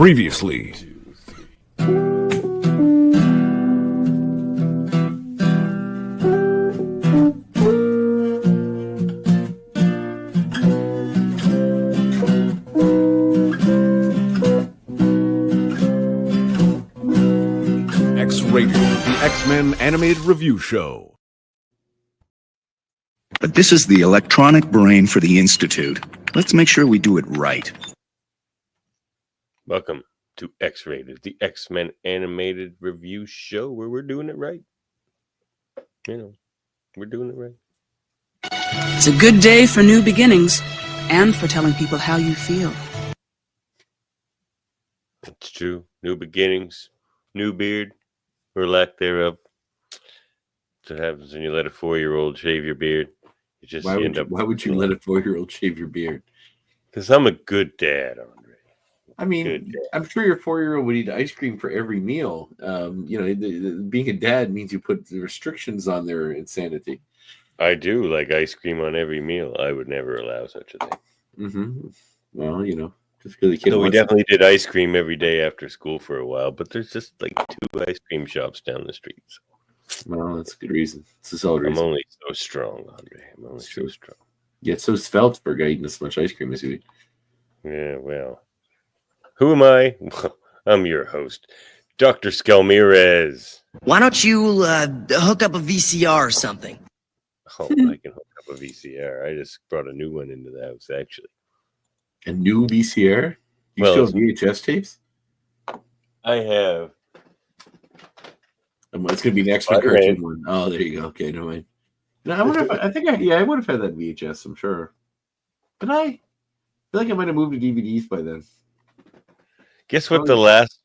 Previously. X-Rated, the X-Men animated review show. But this is the electronic brain for the Institute. Let's make sure we do it right. Welcome to X-Rated, the X-Men animated review show where we're doing it right. You know, we're doing it right. It's a good day for new beginnings and for telling people how you feel. It's true. New beginnings, new beard, or lack thereof. That's what happens when you let a 4-year-old shave your beard. Why would you let a 4-year-old shave your beard? Because I'm a good dad, Andre. I mean, I'm sure your 4-year-old would eat ice cream for every meal. Being a dad means you put the restrictions on their insanity. I do like ice cream on every meal. I would never allow such a thing. Mm-hmm. Well, just because the kid. So we definitely did ice cream every day after school for a while, but there's just like 2 ice cream shops down the street. So. Well, that's a good reason. It's a solid reason. I'm only so strong, Andre. I'm only so strong. Yeah, it's so svelte for a guy eating this much ice cream as you eat. Yeah, well. Who am I? I'm your host, Dr. Skelmirez. Why don't you hook up a VCR or something? Oh, I can hook up a VCR. I just brought a new one into the house, actually. A new VCR? You still have VHS tapes? I have. It's going to be the X-Men cartoon one. Oh, there you go. Okay, no mind. No, I would have had that VHS, I'm sure. But I feel like I might have moved to DVDs by then. Guess what the last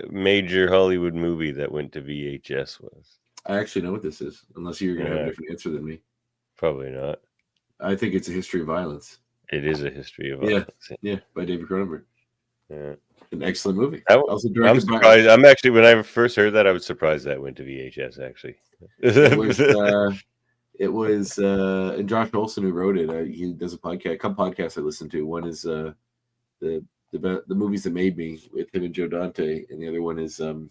major Hollywood movie that went to VHS was? I actually know what this is, unless you're going to have a different answer than me. Probably not. I think it's A History of Violence. It is A History of Violence. Yeah, by David Cronenberg. Yeah. An excellent movie. I'm surprised. I'm actually, when I first heard that, I was surprised that went to VHS, actually. It was and Josh Olson who wrote it. He does a couple podcasts I listen to. One is the movies that made me with him and Joe Dante, and the other one is the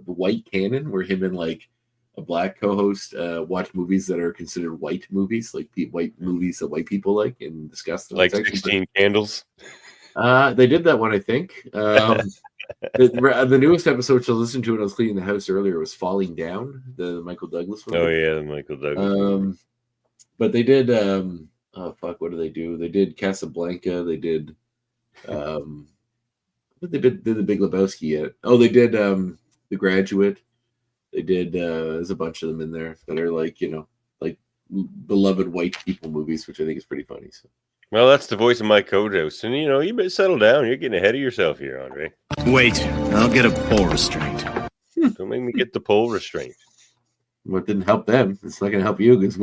White Canon, where him and like a black co-host watch movies that are considered white movies, like white movies that white people like, and discuss them. Like 16 Candles. They did that one, I think. The newest episode, so I listened to it. I was cleaning the house earlier. Was Falling Down, the Michael Douglas one. Oh yeah, the Michael Douglas. But they did. What do they do? They did Casablanca. They did. What they did the Big Lebowski yet? Oh, they did The Graduate. They did. There's a bunch of them in there that are like beloved white people movies, which I think is pretty funny. So. Well, that's the voice of my co-host, and you better settle down. You're getting ahead of yourself here, Andre. Wait, I'll get a pole restraint. Don't make me get the pole restraint. Well, it didn't help them. It's not going to help you because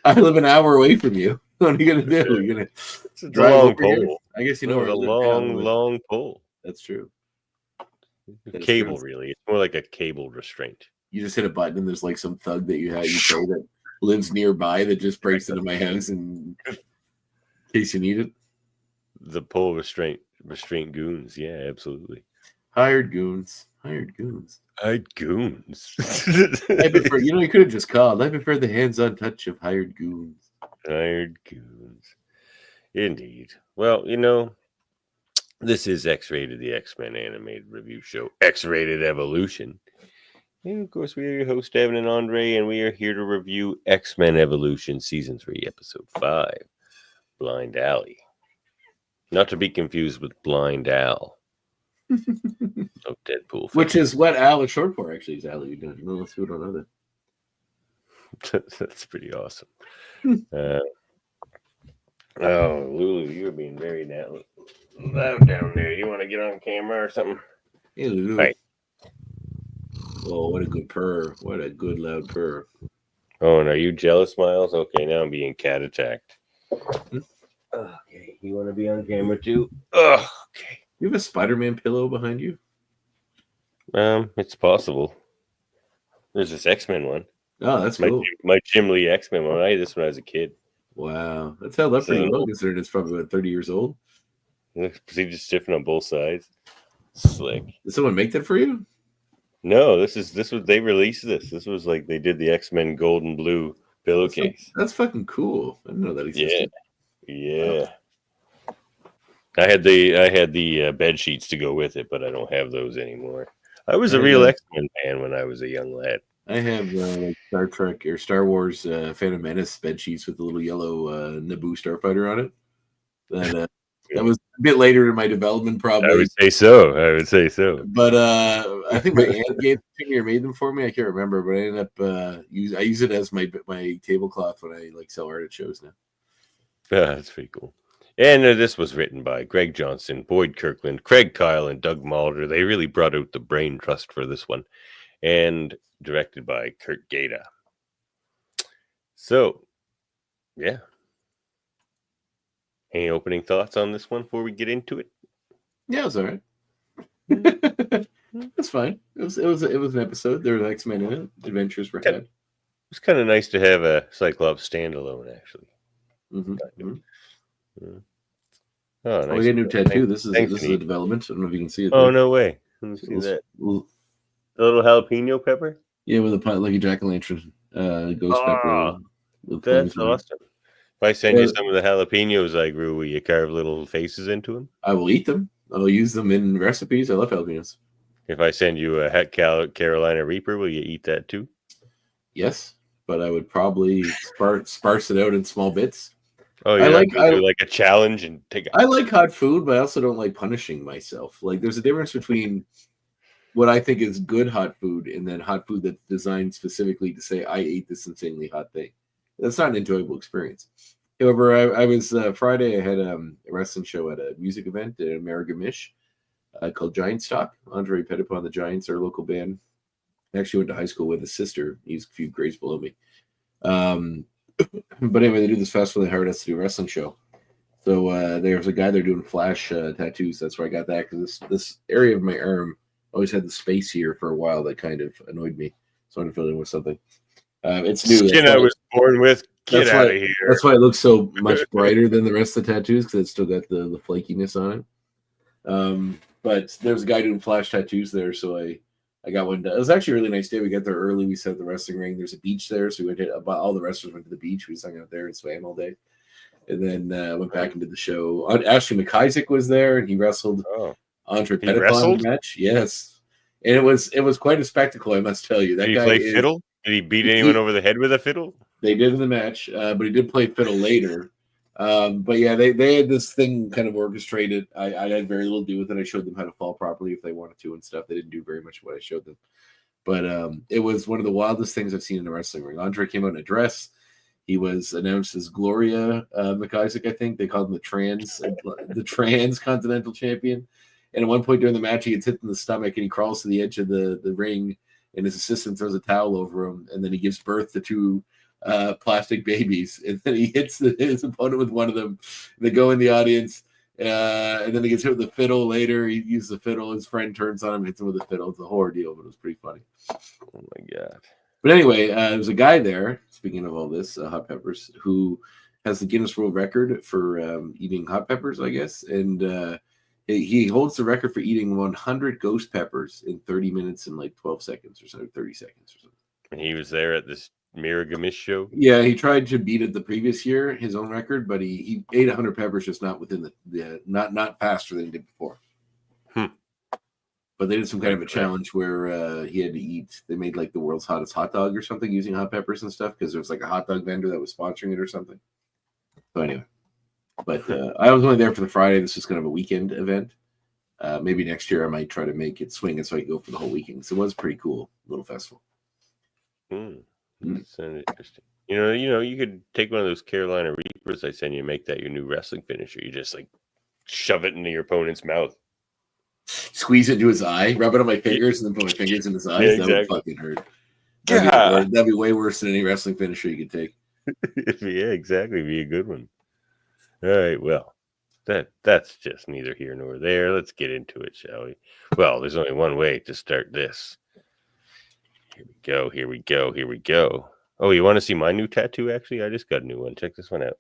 I live an hour away from you. What are you going to do? You're going to drive long over here? pole. I guess you know a long pole. That's true. Cable, really. It's more like a cable restraint. You just hit a button, and there's like some thug that you play that lives nearby that just breaks into my house in case you need it. The pole restraint goons. Yeah, absolutely. Hired goons. Hired goons. I prefer, you could have just called. I prefer the hands-on touch of hired goons. Hired goons. Indeed. Well, this is X-Rated, the X-Men animated review show. X-Rated Evolution. And of course, we are your host, Evan and Andre, and we are here to review X-Men Evolution Season 3, Episode 5, Blind Alley. Not to be confused with Blind Al. Oh, Deadpool. Which is what Al is short for, actually, is Alley. Most people don't know that. That's pretty awesome. Lulu, you're being very loud down there. You want to get on camera or something? Hey, Lulu. Right. Oh, what a good purr. What a good loud purr. Oh, and are you jealous, Miles? Okay, now I'm being cat attacked. Okay, you want to be on camera too? Okay. You have a Spider-Man pillow behind you? It's possible. There's this X-Men one. Oh, that's cool. My Jim Lee X-Men one. I had this when I was a kid. Wow. That's held up pretty well, considering it's probably about 30 years old. Procedure stiffen on both sides. Slick. Did someone make that for you? No, this was they released this. This was like they did the X-Men gold and blue pillowcase. That's fucking cool. I didn't know that existed. Yeah. I had the bed sheets to go with it, but I don't have those anymore. I was a real X-Men fan when I was a young lad. I have like Star Trek or Star Wars Phantom Menace bed sheets with the little yellow Naboo starfighter on it. That was a bit later in my development, probably. I would say so. But I think my aunt gave them to me or made them for me. I can't remember, but I ended up I use it as my tablecloth when I like sell art at shows now. That's pretty cool. And this was written by Greg Johnson, Boyd Kirkland, Craig Kyle, and Doug Mulder. They really brought out the brain trust for this one. And directed by Kurt Gaeta. So, yeah. Any opening thoughts on this one before we get into it? Yeah, it was all right. That's fine. It was an episode. There were X-Men in it. Adventures were had. It was kind of nice to have a Cyclops standalone, actually. Mm-hmm. Oh, nice. We got a new tattoo. This is a development. I don't know if you can see it. Oh, no way. Let me see that. A little jalapeno pepper? Yeah, with like a jack-o'-lantern ghost pepper. That's awesome. If I send you some of the jalapenos I grew, will you carve little faces into them? I will eat them. I'll use them in recipes. I love jalapenos. If I send you a Carolina Reaper, will you eat that too? Yes, but I would probably sparse it out in small bits. Oh, yeah, do like a challenge and take. I like hot food, but I also don't like punishing myself. Like, there's a difference between what I think is good hot food and then hot food that's designed specifically to say I ate this insanely hot thing. That's not an enjoyable experience. However, I was Friday. I had a wrestling show at a music event at Amarigamish called Giant Stock. Andre Petitpon, the Giants, our local band. I actually went to high school with his sister. He's a few grades below me. But anyway, they do this festival. They hired us to do a wrestling show. So there's a guy there doing flash tattoos. That's where I got that, because this area of my arm always had the space here for a while that kind of annoyed me. So I wanted to fill it in with something. It's new. Skin I was born with. Get out of here. That's why it looks so much brighter than the rest of the tattoos, because it's still got the flakiness on it. But there's a guy doing flash tattoos there, so I got one done. It was actually a really nice day. We got there early. We set up the wrestling ring. There's a beach there, so we went to all the wrestlers went to the beach. We just hung out there and swam all day, and then went back into the show. Ashley McIsaac was there, and he wrestled Andre Petitpon match. Yes, and it was quite a spectacle, I must tell you. That Did he guy play fiddle? Did he beat anyone over the head with a fiddle? They did in the match, but he did play fiddle later. But yeah, they had this thing kind of orchestrated. I had very little to do with it. I showed them how to fall properly if they wanted to and stuff. They didn't do very much of what I showed them. But it was one of the wildest things I've seen in a wrestling ring. Andre came out in a dress. He was announced as Gloria McIsaac, I think. They called him the Transcontinental Champion. And at one point during the match, he gets hit in the stomach and he crawls to the edge of the ring, and his assistant throws a towel over him, and then he gives birth to two plastic babies, and then he hits his opponent with one of them. They go in the audience, and then he gets hit with the fiddle later. He uses the fiddle. His friend turns on him, hits him with the fiddle. It's a horror deal, but it was pretty funny. Oh my god! But anyway, there's a guy there. Speaking of all this, hot peppers, who has the Guinness World Record for eating hot peppers, I guess, and he holds the record for eating 100 ghost peppers in 30 minutes and like 12 seconds or so, 30 seconds or something. And he was there at this Miragamish show. Yeah, he tried to beat it the previous year, his own record, but he ate 100 peppers, just not within the not faster than he did before. But they did some kind of a challenge where he had to eat. They made like the world's hottest hot dog or something using hot peppers and stuff, because there was like a hot dog vendor that was sponsoring it or something. So anyway, but I was only there for the Friday. This is kind of a weekend event. Maybe next year I might try to make it swing it so I can go for the whole weekend. So it was a pretty cool little festival. That sounded interesting. You could take one of those Carolina Reapers I send you, make that your new wrestling finisher. You just like shove it into your opponent's mouth, squeeze it into his eye, rub it on my fingers, and then put my fingers in his eyes. Yeah, exactly. That would fucking hurt. That'd be way worse than any wrestling finisher you could take. Yeah, exactly. Be a good one. All right. Well, that's just neither here nor there. Let's get into it, shall we? Well, there's only one way to start this. Here we go. Oh, you want to see my new tattoo? Actually, I just got a new one. Check this one out.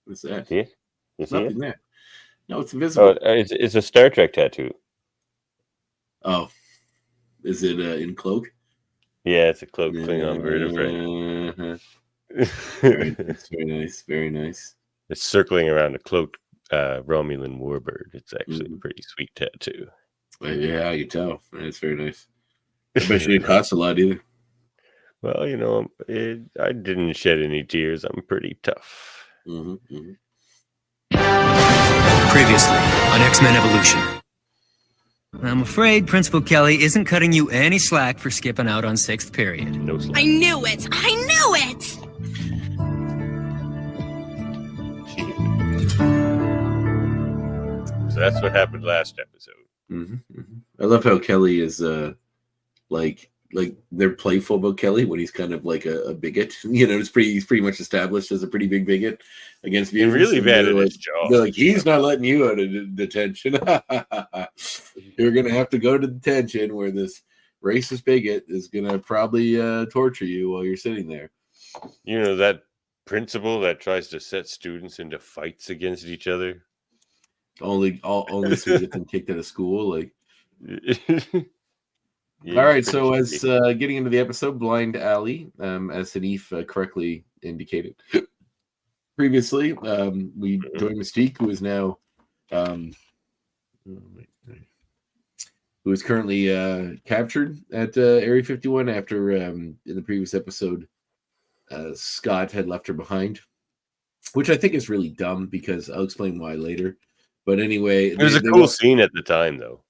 What's that? See it? You see Nothing it? there. No, it's invisible. It's a Star Trek tattoo. Oh, is it in cloak? Yeah, it's a cloak Klingon vertebrae. That's very nice. Very nice. It's circling around a cloaked Romulan warbird. It's actually a pretty sweet tattoo. Yeah, you can tell. It's very nice. I bet you it costs a lot either. Well, I didn't shed any tears. I'm pretty tough. Previously on X-Men Evolution. I'm afraid Principal Kelly isn't cutting you any slack for skipping out on 6th period. No slack. I knew it! I knew it! So that's what happened last episode. I love how Kelly is like they're playful about Kelly when he's kind of like a bigot. He's pretty much established as a pretty big bigot against He mutants. really bad at his job. They're like, he's not letting you out of detention. You're gonna have to go to detention where this racist bigot is gonna probably torture you while you're sitting there. That principal that tries to set students into fights against each other. Only so you get them kicked out of school. Like, yeah, all right. So as getting into the episode, Blind Alley, as Hanif correctly indicated previously, we joined Mystique, who is now, who is currently captured at Area 51 after in the previous episode, Scott had left her behind, which I think is really dumb because I'll explain why later. But anyway, it was a cool scene at the time, though.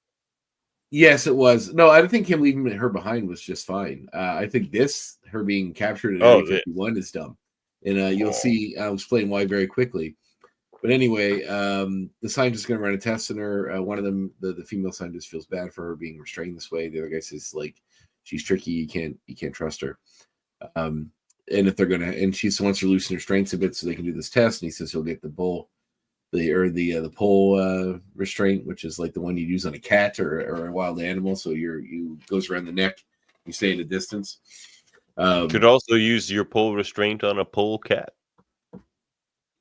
Yes, it was. No, I don't think him leaving her behind was just fine. I think her being captured at Area 51 is dumb. And you'll see, I'll explain why very quickly. But anyway, the scientist is going to run a test on her. One of them, the female scientist, feels bad for her being restrained this way. The other guy says, like, she's tricky. You can't trust her. And if they're going to, and she wants to loosen her strengths a bit so they can do this test. And he says he'll get the pole restraint, which is like the one you use on a cat or a wild animal. So you goes around the neck. You stay in a distance. Could also use your pole restraint on a pole cat.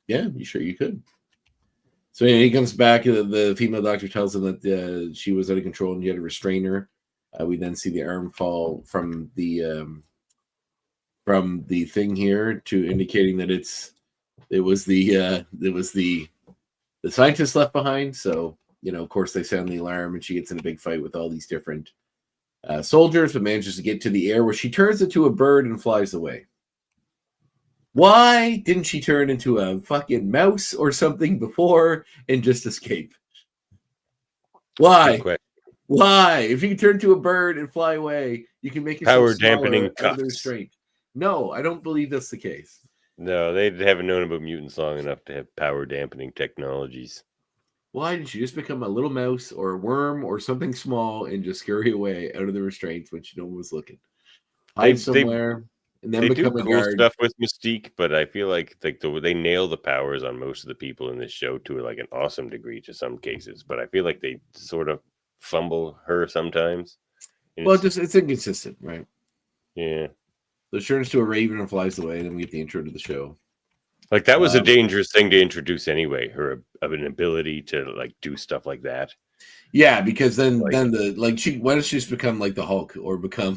Yeah, you could. So he comes back. The female doctor tells him that she was out of control and you had to restrain her. We then see the arm fall from the thing here to indicating that it was the scientist left behind. So, of course, they sound the alarm and she gets in a big fight with all these different soldiers, but manages to get to the air where she turns into a bird and flies away. Why didn't she turn into a fucking mouse or something before and just escape? Why? Why? If you turn to a bird and fly away, you can make yourself power dampening cuffs. Restraint. No, I don't believe that's the case. No, they haven't known about mutants long enough to have power dampening technologies. Why didn't you just become a little mouse or a worm or something small and just scurry away out of the restraints when no one was looking? Hide somewhere and then become a guard. Stuff with Mystique, but I feel like they nail the powers on most of the people in this show to like an awesome degree to some cases. But I feel like they sort of fumble her sometimes. Well, it's inconsistent, right? Yeah. So she turns to a raven and flies away, and then we get the intro to the show. Like that was a dangerous thing to introduce anyway. Her an ability to like do stuff like that. Yeah, because then why does she just become like the Hulk or become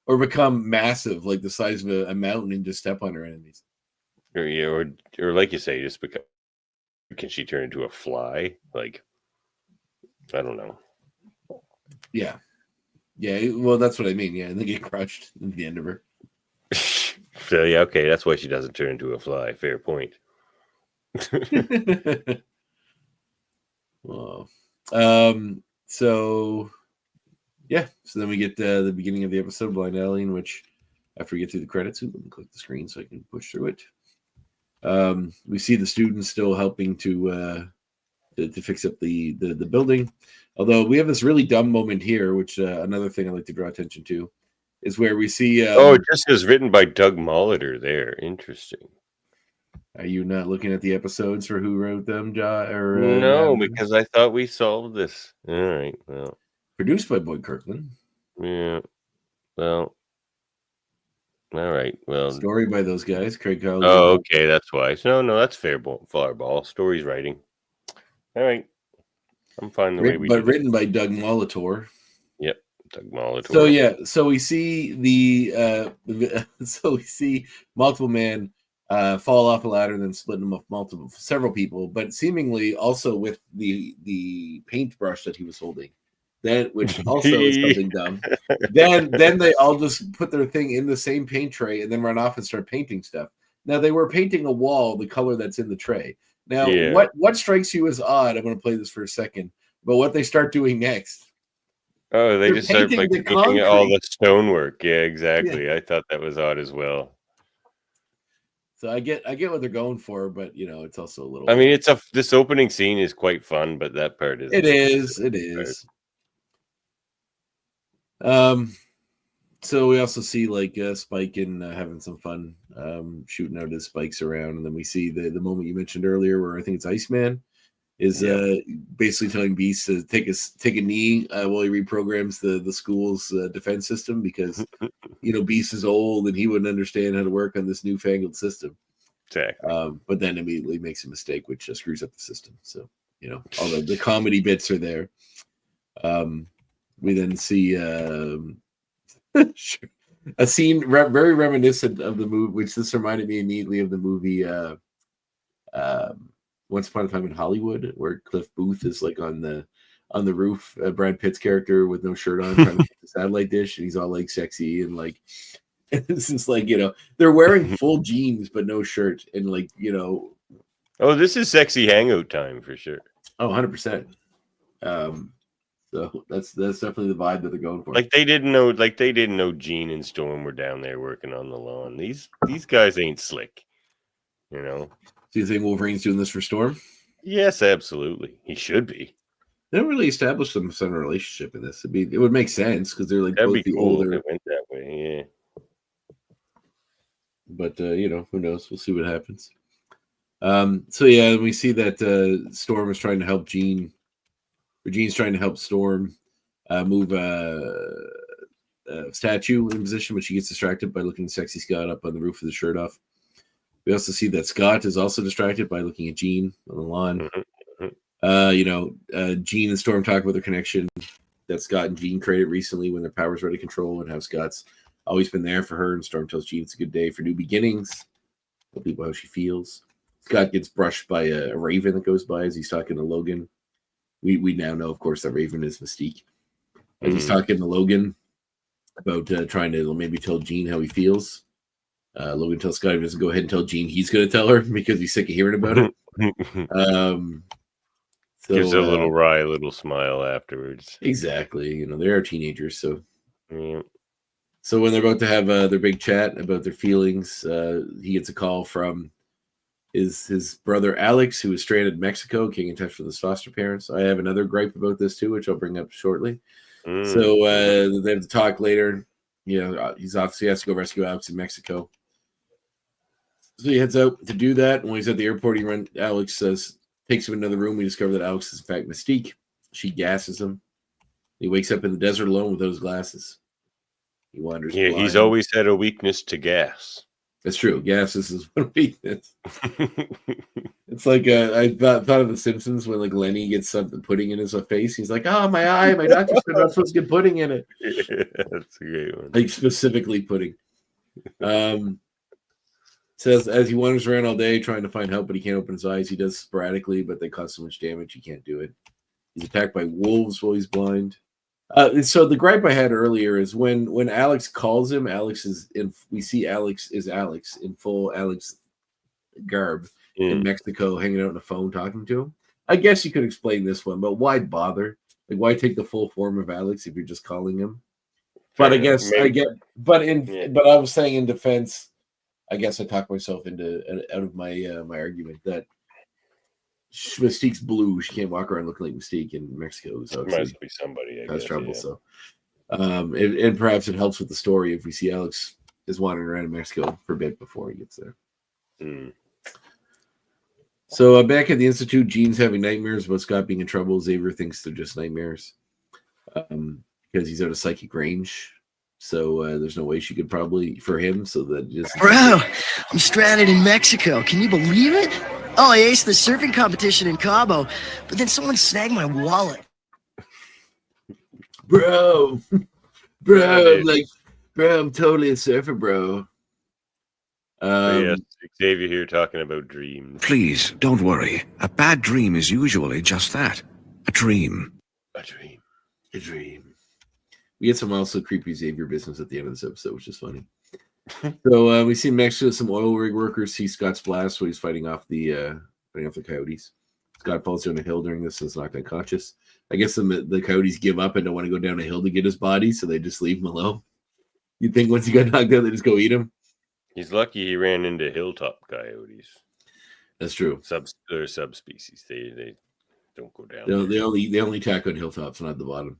become massive like the size of a mountain and just step on her enemies? Or like you say, just become. Can she turn into a fly? Like I don't know. Yeah. Yeah, well, that's what I mean. Yeah, and they get crushed at the end of her. So yeah, okay, that's why she doesn't turn into a fly. Fair point. Well, so then we get the beginning of the episode, Blind Alley, in which after we get through the credits, let me click the screen so I can push through it. We see the students still helping to fix up the building. Although we have this really dumb moment here, which another thing I'd like to draw attention to is where we see. It just is written by Doug Molitor there. Interesting. Are you not looking at the episodes for who wrote them, no, because I thought we solved this. All right. Well, produced by Boyd Kirkland. Yeah. Well. All right. Well, story by those guys, Craig Cowley. Oh, okay. That's why. No, that's fair ball. Story's writing. All right. I'm fine the way we did it. Written by Doug Molitor. Yep. Doug Molitor. So yeah, so we see so we see multiple men fall off a ladder and then split them up several people, but seemingly also with the paintbrush that he was holding. Then, which also is something dumb. Then they all just put their thing in the same paint tray and then run off and start painting stuff. Now they were painting a wall the color that's in the tray. Now, what strikes you as odd? I'm going to play this for a second, but what they start doing next. Oh, they just start like looking at all the stonework. Yeah, exactly. Yeah. I thought that was odd as well. So I get what they're going for, but it's also a little. I mean, this opening scene is quite fun, but that part is. It is. So we also see like Spike and having some fun shooting out his spikes around, and then we see the moment you mentioned earlier where I think it's Iceman is basically telling Beast to take a knee while he reprograms the school's defense system because Beast is old and he wouldn't understand how to work on this newfangled system. Exactly. But then immediately makes a mistake which screws up the system. So all the comedy bits are there. We then see a scene very reminiscent of the movie, which this reminded me immediately of the movie Once Upon a Time in Hollywood, where Cliff Booth is like on the roof, Brad Pitt's character with no shirt on, trying to get the satellite dish, and he's all like sexy and like it's just like they're wearing full jeans but no shirt and like Oh, this is sexy hangout time for sure. Oh, 100%. So that's definitely the vibe that they're going for. Like they didn't know Gene and Storm were down there working on the lawn. These guys ain't slick, Do you think Wolverine's doing this for Storm? Yes, absolutely. He should be. They don't really establish some sort of relationship in this. It would make sense because they're like That'd both be the cool older. if it went that way, yeah. But who knows? We'll see what happens. So yeah, we see that Storm is trying to help Gene. Or Gene's trying to help Storm move a statue in position, but she gets distracted by looking at sexy Scott up on the roof with his shirt off. We also see that Scott is also distracted by looking at Gene on the lawn. Gene and Storm talk about their connection that Scott and Gene created recently when their powers were out of control, and how Scott's always been there for her. And Storm tells Gene it's a good day for new beginnings. Tell people how she feels. Scott gets brushed by a raven that goes by as he's talking to Logan. We now know, of course, that Raven is Mystique. As he's talking to Logan about trying to maybe tell Gene how he feels. Logan tells Scott he doesn't go ahead and tell Gene he's going to tell her because he's sick of hearing about it. Gives a little wry little smile afterwards. Exactly. They are teenagers. So yeah. So when they're about to have their big chat about their feelings, he gets a call from his brother Alex, who is stranded in Mexico, getting in touch with his foster parents. I have another gripe about this too, which I'll bring up shortly. So they have to talk later. He's obviously has to go rescue Alex in Mexico. So he heads out to do that. When he's at the airport, Alex takes him into another room. We discover that Alex is in fact Mystique. She gasses him. He wakes up in the desert alone without his glasses. He wanders. Yeah, he's always had a weakness to gas. That's true. Gas is one weakness. It's like I thought of The Simpsons when like Lenny gets something pudding in his face. He's like, "Oh, my eye! My doctor said I'm not supposed to get pudding in it." Yeah, that's a great one. Like specifically pudding. Says as he wanders around all day trying to find help, but he can't open his eyes. He does sporadically, but they cause so much damage he can't do it. He's attacked by wolves while he's blind. So the gripe I had earlier is when Alex calls him, we see Alex is Alex in full Alex garb in Mexico, hanging out on the phone talking to him. I guess you could explain this one, but why bother? Like, why take the full form of Alex if you're just calling him? But I guess but I was saying in defense, I guess I talked myself out of my my argument that Mystique's blue. She can't walk around looking like Mystique in Mexico. So it must be somebody. Has trouble. Yeah. So, and perhaps it helps with the story if we see Alex is wandering around in Mexico for a bit before he gets there. So back at the Institute, Gene's having nightmares about Scott being in trouble. Xavier thinks they're just nightmares because he's out of psychic range. So there's no way she could probably for him. So that just Bro, I'm stranded in Mexico. Can you believe it? Oh, I aced the surfing competition in Cabo, but then someone snagged my wallet. bro, I'm like, bro, I'm totally a surfer, bro. Yes, Xavier here talking about dreams. Please, don't worry. A bad dream is usually just that. A dream. A dream. A dream. We get some also creepy Xavier business at the end of this episode, which is funny. So we see Mexico, some oil rig workers see Scott's blast when he's fighting off the coyotes. Scott falls down a hill during this and is knocked unconscious. I guess the coyotes give up and don't want to go down a hill to get his body, so they just leave him alone. You'd think once he got knocked out, they just go eat him. He's lucky he ran into hilltop coyotes. That's true. They're subspecies. They don't go down. They only attack on hilltops, not the bottom.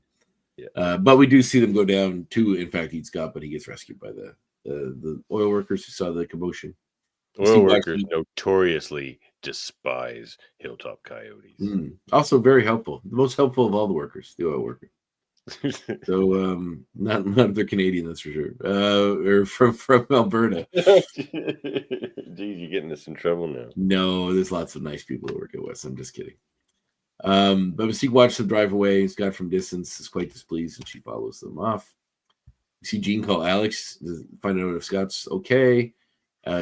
Yeah. But we do see them go down to, in fact, eat Scott, but he gets rescued by the oil workers who saw the commotion. Oil workers notoriously despise hilltop coyotes. Also very helpful. The most helpful of all the workers, the oil workers. So not if they're Canadian, that's for sure. Or from Alberta. Geez, you're getting us in trouble now. No, there's lots of nice people who work at West. I'm just kidding. But Mystique watches them drive away. Scott from distance is quite displeased, and she follows them off. We see Jean call Alex to find out if Scott's okay.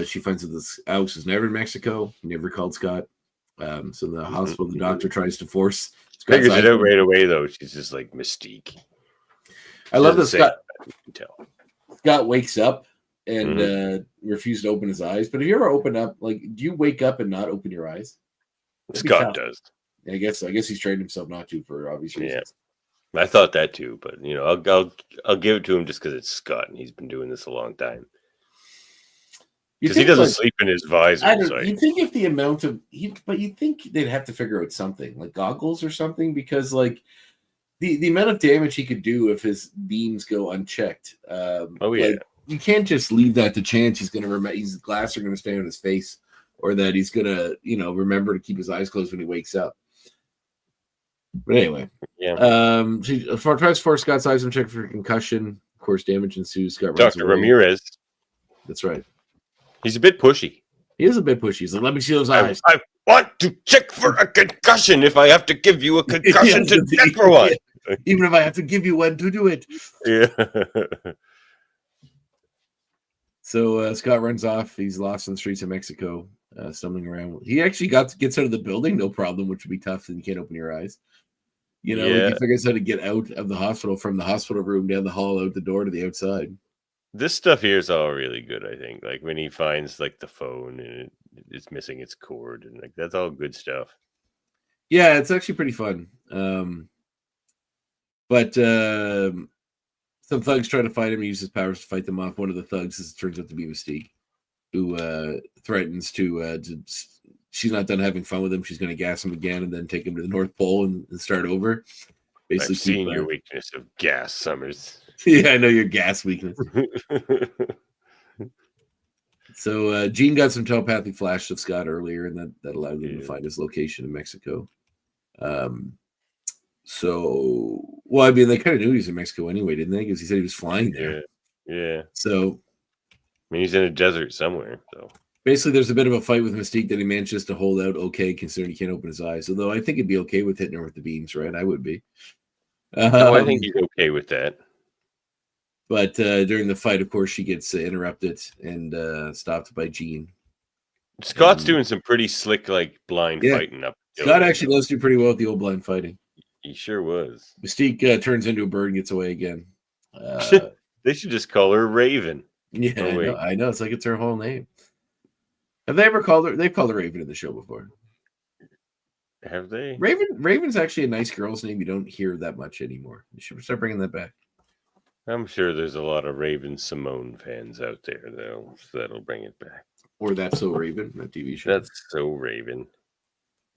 She finds that Alex was never in Mexico. He never called Scott. So in the hospital, the doctor tries to force Scott's figures it out right away, though. She's just like Mystique. I love that Scott. You can tell. Scott wakes up and refuses to open his eyes. But if you ever open up, like, do you wake up and not open your eyes? Scott does. I guess he's trained himself not to for obvious reasons. Yeah, I thought that too, but I'll give it to him just because it's Scott and he's been doing this a long time. Because he doesn't sleep in his visor. You think if the amount of but you think they'd have to figure out something like goggles or something, because like the amount of damage he could do if his beams go unchecked. You can't just leave that to chance. He's going to remember. His glass are going to stay on his face, or that he's going to remember to keep his eyes closed when he wakes up. But anyway, she tries to force Scott's eyes and check for concussion. Of course, damage ensues. Scott Dr. Ramirez. That's right. He's a bit pushy. He is a bit pushy. He's like, let me see those eyes. I want to check for a concussion if I have to give you a concussion to check for one. Even if I have to give you one to do it. Yeah. So Scott runs off. He's lost in the streets of Mexico, stumbling around. He actually gets out of the building, no problem, which would be tough, and you can't open your eyes. He figures out how to get out of the hospital, from the hospital room down the hall, out the door to the outside. This stuff here is all really good, I think. Like when he finds like the phone and it's missing its cord, and like that's all good stuff. Yeah, it's actually pretty fun. But some thugs try to fight him and use his powers to fight them off. One of the thugs turns out to be Mystique, who threatens to she's not done having fun with him. She's going to gas him again and then take him to the North Pole and start over. Basically, I've seen your weakness of gas, Summers. Yeah, I know your gas weakness. So Jean got some telepathic flash of Scott earlier, and that allowed him to find his location in Mexico. They kind of knew he was in Mexico anyway, didn't they? Because he said he was flying there. Yeah. So, I mean, he's in a desert somewhere. So basically, there's a bit of a fight with Mystique that he manages to hold out okay, considering he can't open his eyes. Although I think he'd be okay with hitting her with the beams, right? I would be. I think he's okay with that. But during the fight, of course, she gets interrupted and stopped by Jean. Scott's doing some pretty slick, like, blind fighting up. Scott actually does do pretty well with the old blind fighting. He sure was. Mystique turns into a bird and gets away again. They should just call her Raven. Yeah, I know. It's like it's her whole name. Have they ever called her? They've called her Raven in the show before. Have they? Raven's actually a nice girl's name. You don't hear that much anymore. You should start bringing that back. I'm sure there's a lot of Raven Simone fans out there that'll bring it back. Or That's So Raven, that TV show. That's So Raven.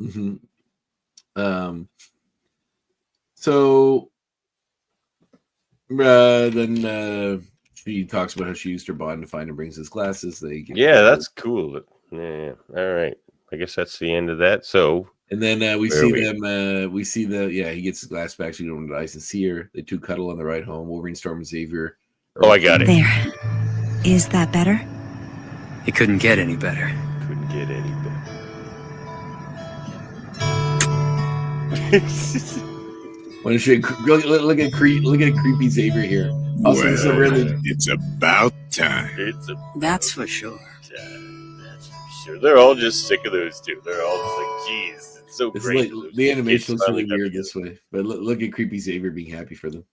Mm-hmm. So then she talks about how she used her bond to find and brings his glasses. That's cool. Yeah. All right. I guess that's the end of that. So. And then we see he gets his glass back so you don't want to eyes and see her. They two cuddle on the ride home. Wolverine, Storm, and Xavier Oh, I got it. There. Is that better? It couldn't get any better. Couldn't get any better. Why don't you look at creepy Xavier here? Also, this is a really it's about time. It's a That's for sure. That's for sure. They're all just sick of those two. They're all just like, geez, it's so It's great. like the animation Kids looks really finally got weird this way, but look at creepy Xavier being happy for them.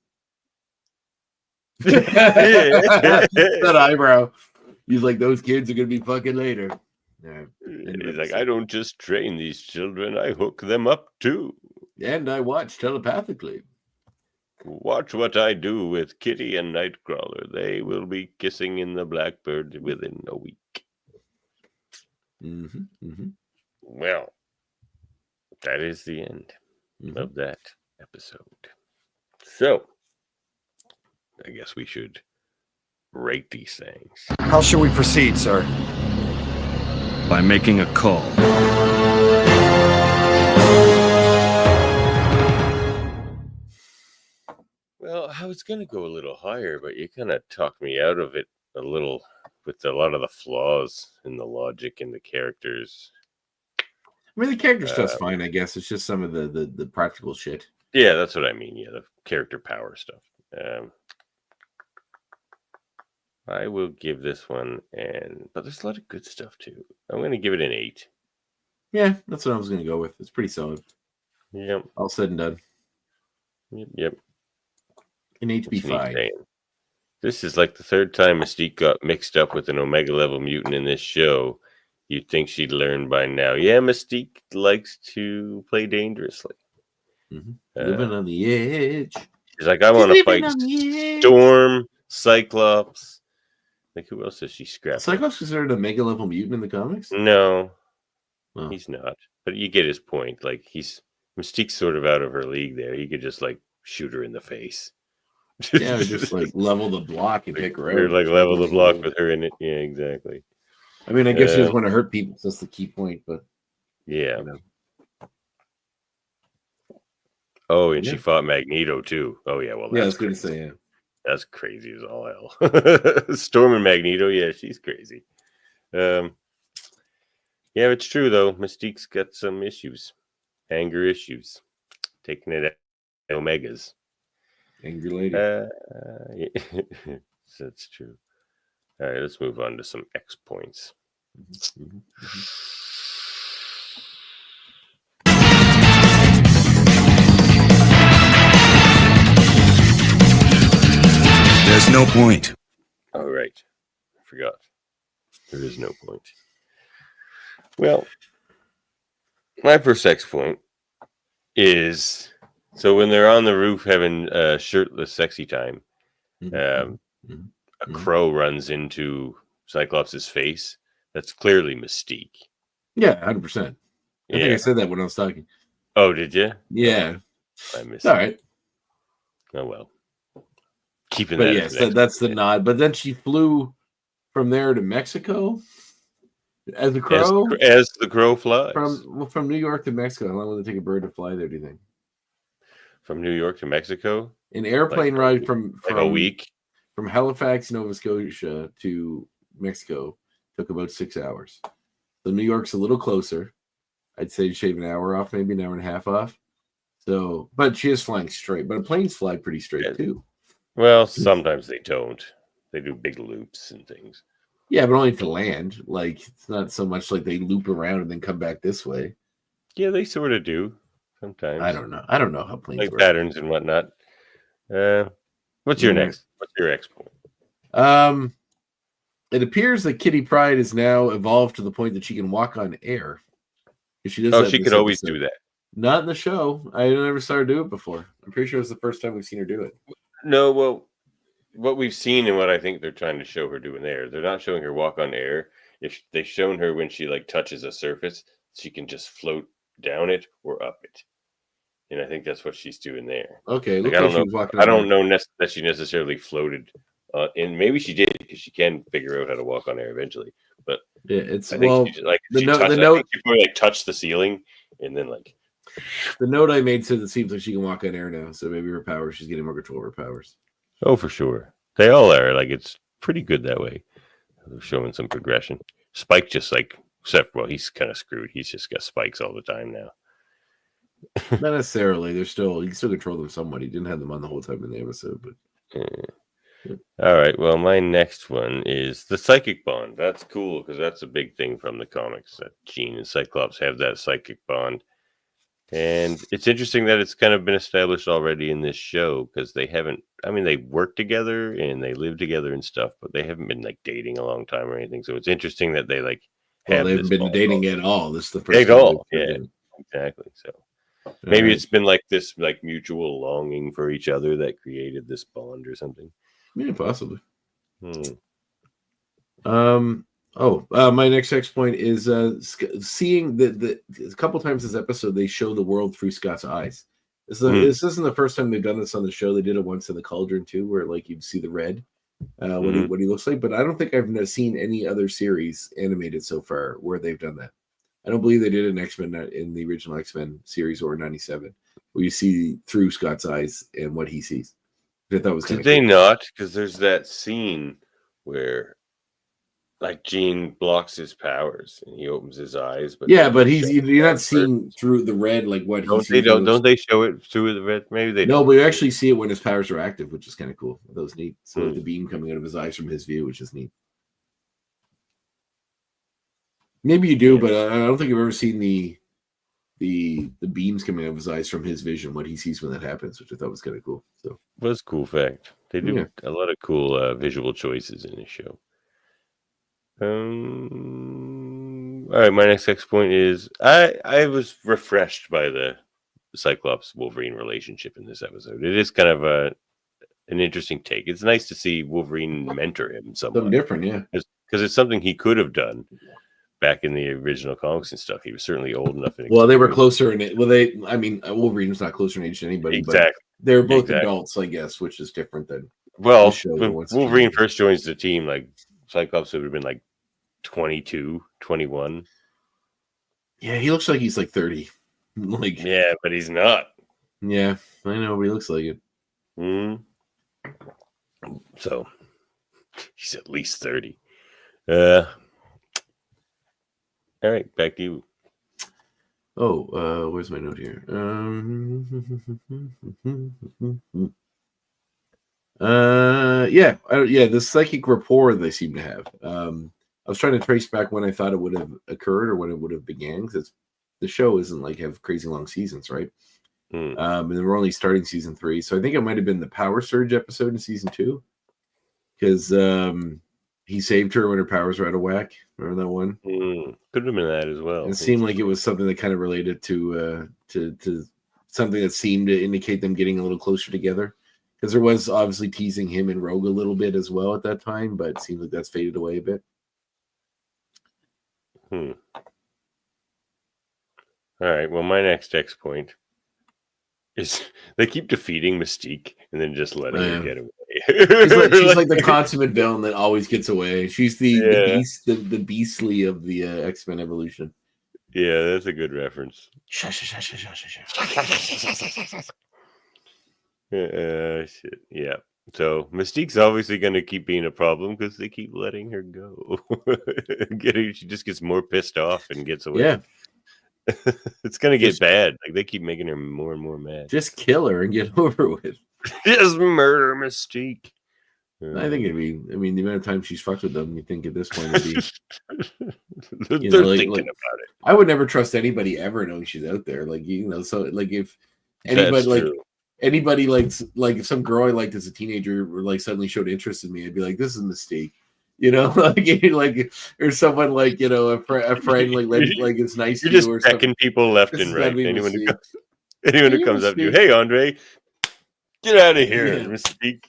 together. That eyebrow. He's like, those kids are gonna be fucking later. Yeah. He's like, I don't just train these children, I hook them up too. And I watch telepathically. Watch what I do with Kitty and Nightcrawler. They will be kissing in the Blackbird within a week. Well, that is the end of that episode. So, I guess we should rate these things. How shall we proceed, sir? By making a call. Well, I was going to go a little higher, but you kind of talked me out of it a little with a lot of the flaws in the logic and the characters. I mean, the character stuff's fine, I guess. It's just some of the practical shit. Yeah, that's what I mean. Yeah, the character power stuff. I will give this one, but there's a lot of good stuff too. I'm going to give it an 8. Yeah, that's what I was going to go with. It's pretty solid. Yep. All said and done. Yep. An HB5. This is like the third time Mystique got mixed up with an Omega level mutant in this show. You'd think she'd learn by now. Yeah, Mystique likes to play dangerously. Living on the edge. She's like, I want to fight Storm, Cyclops. Like, who else does she scrap? Cyclops considered a mega level mutant in the comics? No, he's not. But you get his point. Like, Mystique's sort of out of her league there. You could just, like, shoot her in the face. Yeah, or just, like, level the block and pick her out. Or, like, level the block with her in it. Yeah, exactly. I mean, I guess she doesn't want to hurt people. So that's the key point, but... Yeah. You know. Oh, and she fought Magneto, too. Oh, yeah, well, that's I was going to say, yeah. That's crazy as all hell. Storm and Magneto, yeah, she's crazy. Yeah, it's true, though. Mystique's got some issues. Anger issues. Taking it at Omegas. Angry lady. Yeah. That's true. All right, let's move on to some X points. There's no point. All right. I forgot. There is no point. Well, my first X point is so when they're on the roof having shirtless sexy time, a crow runs into Cyclops' face. That's clearly Mystique. Yeah, 100%. I think I said that when I was talking. Oh, did you? Yeah. I missed it. All right. Oh, well. Keeping but that. Yes, that's the nod. But then she flew from there to Mexico as a crow. As the crow flies. From New York to Mexico. How long will it take a bird to fly there, do you think? From New York to Mexico? An airplane ride from a week? From Halifax, Nova Scotia to Mexico took about 6 hours. So New York's a little closer. I'd say you shave an hour off, maybe an hour and a half off. So, but she is flying straight. But planes fly pretty straight too. Well, sometimes they don't. They do big loops and things. Yeah, but only to land. Like, it's not so much like they loop around and then come back this way. Yeah, they sort of do sometimes. I don't know. I don't know how planes like work. Patterns and whatnot. What's your next? What's your X point? It appears that Kitty Pryde is now evolved to the point that she can walk on air. She could always do that. Not in the show. I never saw her do it before. I'm pretty sure it's the first time we've seen her do it. No, well, what we've seen and what I think they're trying to show her doing there, they're not showing her walk on air. If they've shown her when she like touches a surface, she can just float down it or up it. And I think that's what she's doing there. Okay, like, I don't know that she necessarily floated. And maybe she did because she can figure out how to walk on air eventually. But yeah, it's I think she probably like touched the ceiling and then like. The note I made says it seems like she can walk on air now, so maybe her powers, she's getting more control over her powers. Oh, for sure. They all are. Like, it's pretty good that way. They're showing some progression. Spike just like, except, well, he's kind of screwed. He's just got spikes all the time now. Not necessarily. They're still, you can still control them somewhat. He didn't have them on the whole time in the episode, but. All right. Well, my next one is the psychic bond. That's cool because that's a big thing from the comics. That Jean and Cyclops have that psychic bond. And it's interesting that it's kind of been established already in this show because they haven't, I mean, they work together and they live together and stuff, but they haven't been like dating a long time or anything. So it's interesting that they like have Well, they this haven't been bond dating already. at all. This is the first At time all. they've Yeah, been exactly. So maybe Alright. it's been like this like mutual longing for each other that created this bond or something. Yeah, possibly. Hmm. My next point is seeing the a couple times this episode they show the world through Scott's eyes. This isn't the first time they've done this on the show. They did it once in the Cauldron too, where like you'd see the red what he looks like. But I don't think I've seen any other series animated so far where they've done that. I don't believe they did an X-Men in the original X-Men series or 97, where you see through Scott's eyes and what he sees. I thought was Did they not? Because there's that scene where like Jean blocks his powers and he opens his eyes, but yeah, but you're not seeing through the red like what don't he they sees. don't they show it through the red? Maybe they No, don't. but you actually see it when his powers are active, which is kind of cool. That was neat. So like, Hmm. the beam coming out of his eyes from his view, which is neat. Maybe you do, but I don't think I've ever seen the beams coming out of his eyes from his vision, what he sees when that happens, which I thought was kind of cool. So Was a cool fact. They do Yeah. a lot of cool visual choices in this show. All right, my next point is I was refreshed by the Cyclops Wolverine relationship in this episode. It is kind of an interesting take. It's nice to see Wolverine mentor him somewhat. something different, yeah. Because it's something he could have done back in the original comics and stuff. He was certainly old enough. And Well, they were experienced. closer in it. Well, Wolverine was not closer in age to anybody, Exactly. but they were both Exactly. adults, I guess, which is different than Well, the show when once Wolverine again. first joins the team, like Cyclops would have been like 22, 21. Yeah, he looks like he's like 30. Like Yeah, but he's not. yeah, I know, but he looks like it. So he's at least 30. All right, back to you. Oh, where's my note here? The psychic rapport they seem to have. I was trying to trace back when I thought it would have occurred or when it would have began, because the show isn't like have crazy long seasons, right? And then we're only starting season 3, so I think it might have been the Power Surge episode in season 2, because he saved her when her powers were out of whack. Remember that one? Could have been that as well. It seemed like it was something that kind of related to something that seemed to indicate them getting a little closer together. Because there was obviously teasing him and Rogue a little bit as well at that time, but it seems like that's faded away a bit. All right. Well, my next X point is they keep defeating Mystique and then just letting her get away. She's like the consummate villain that always gets away. She's the beastly of the X-Men evolution. Yeah, that's a good reference. Shit. Yeah. So Mystique's obviously going to keep being a problem because they keep letting her go. She just gets more pissed off and gets away. Yeah. It's going to get bad. Like they keep making her more and more mad. Just kill her and get over with. Just murder Mystique. I think it'd be. I mean, the amount of time she's fucked with them, you think at this point it'd be. They're thinking about it. I would never trust anybody ever knowing she's out there. Like so like if anybody like if some girl I liked as a teenager like suddenly showed interest in me, I'd be like, this is a mistake. Like or someone like a friend like it's nice. You're to just you or checking people left and right. Anyone who comes up to you, hey Andre, get out of here, Mystique.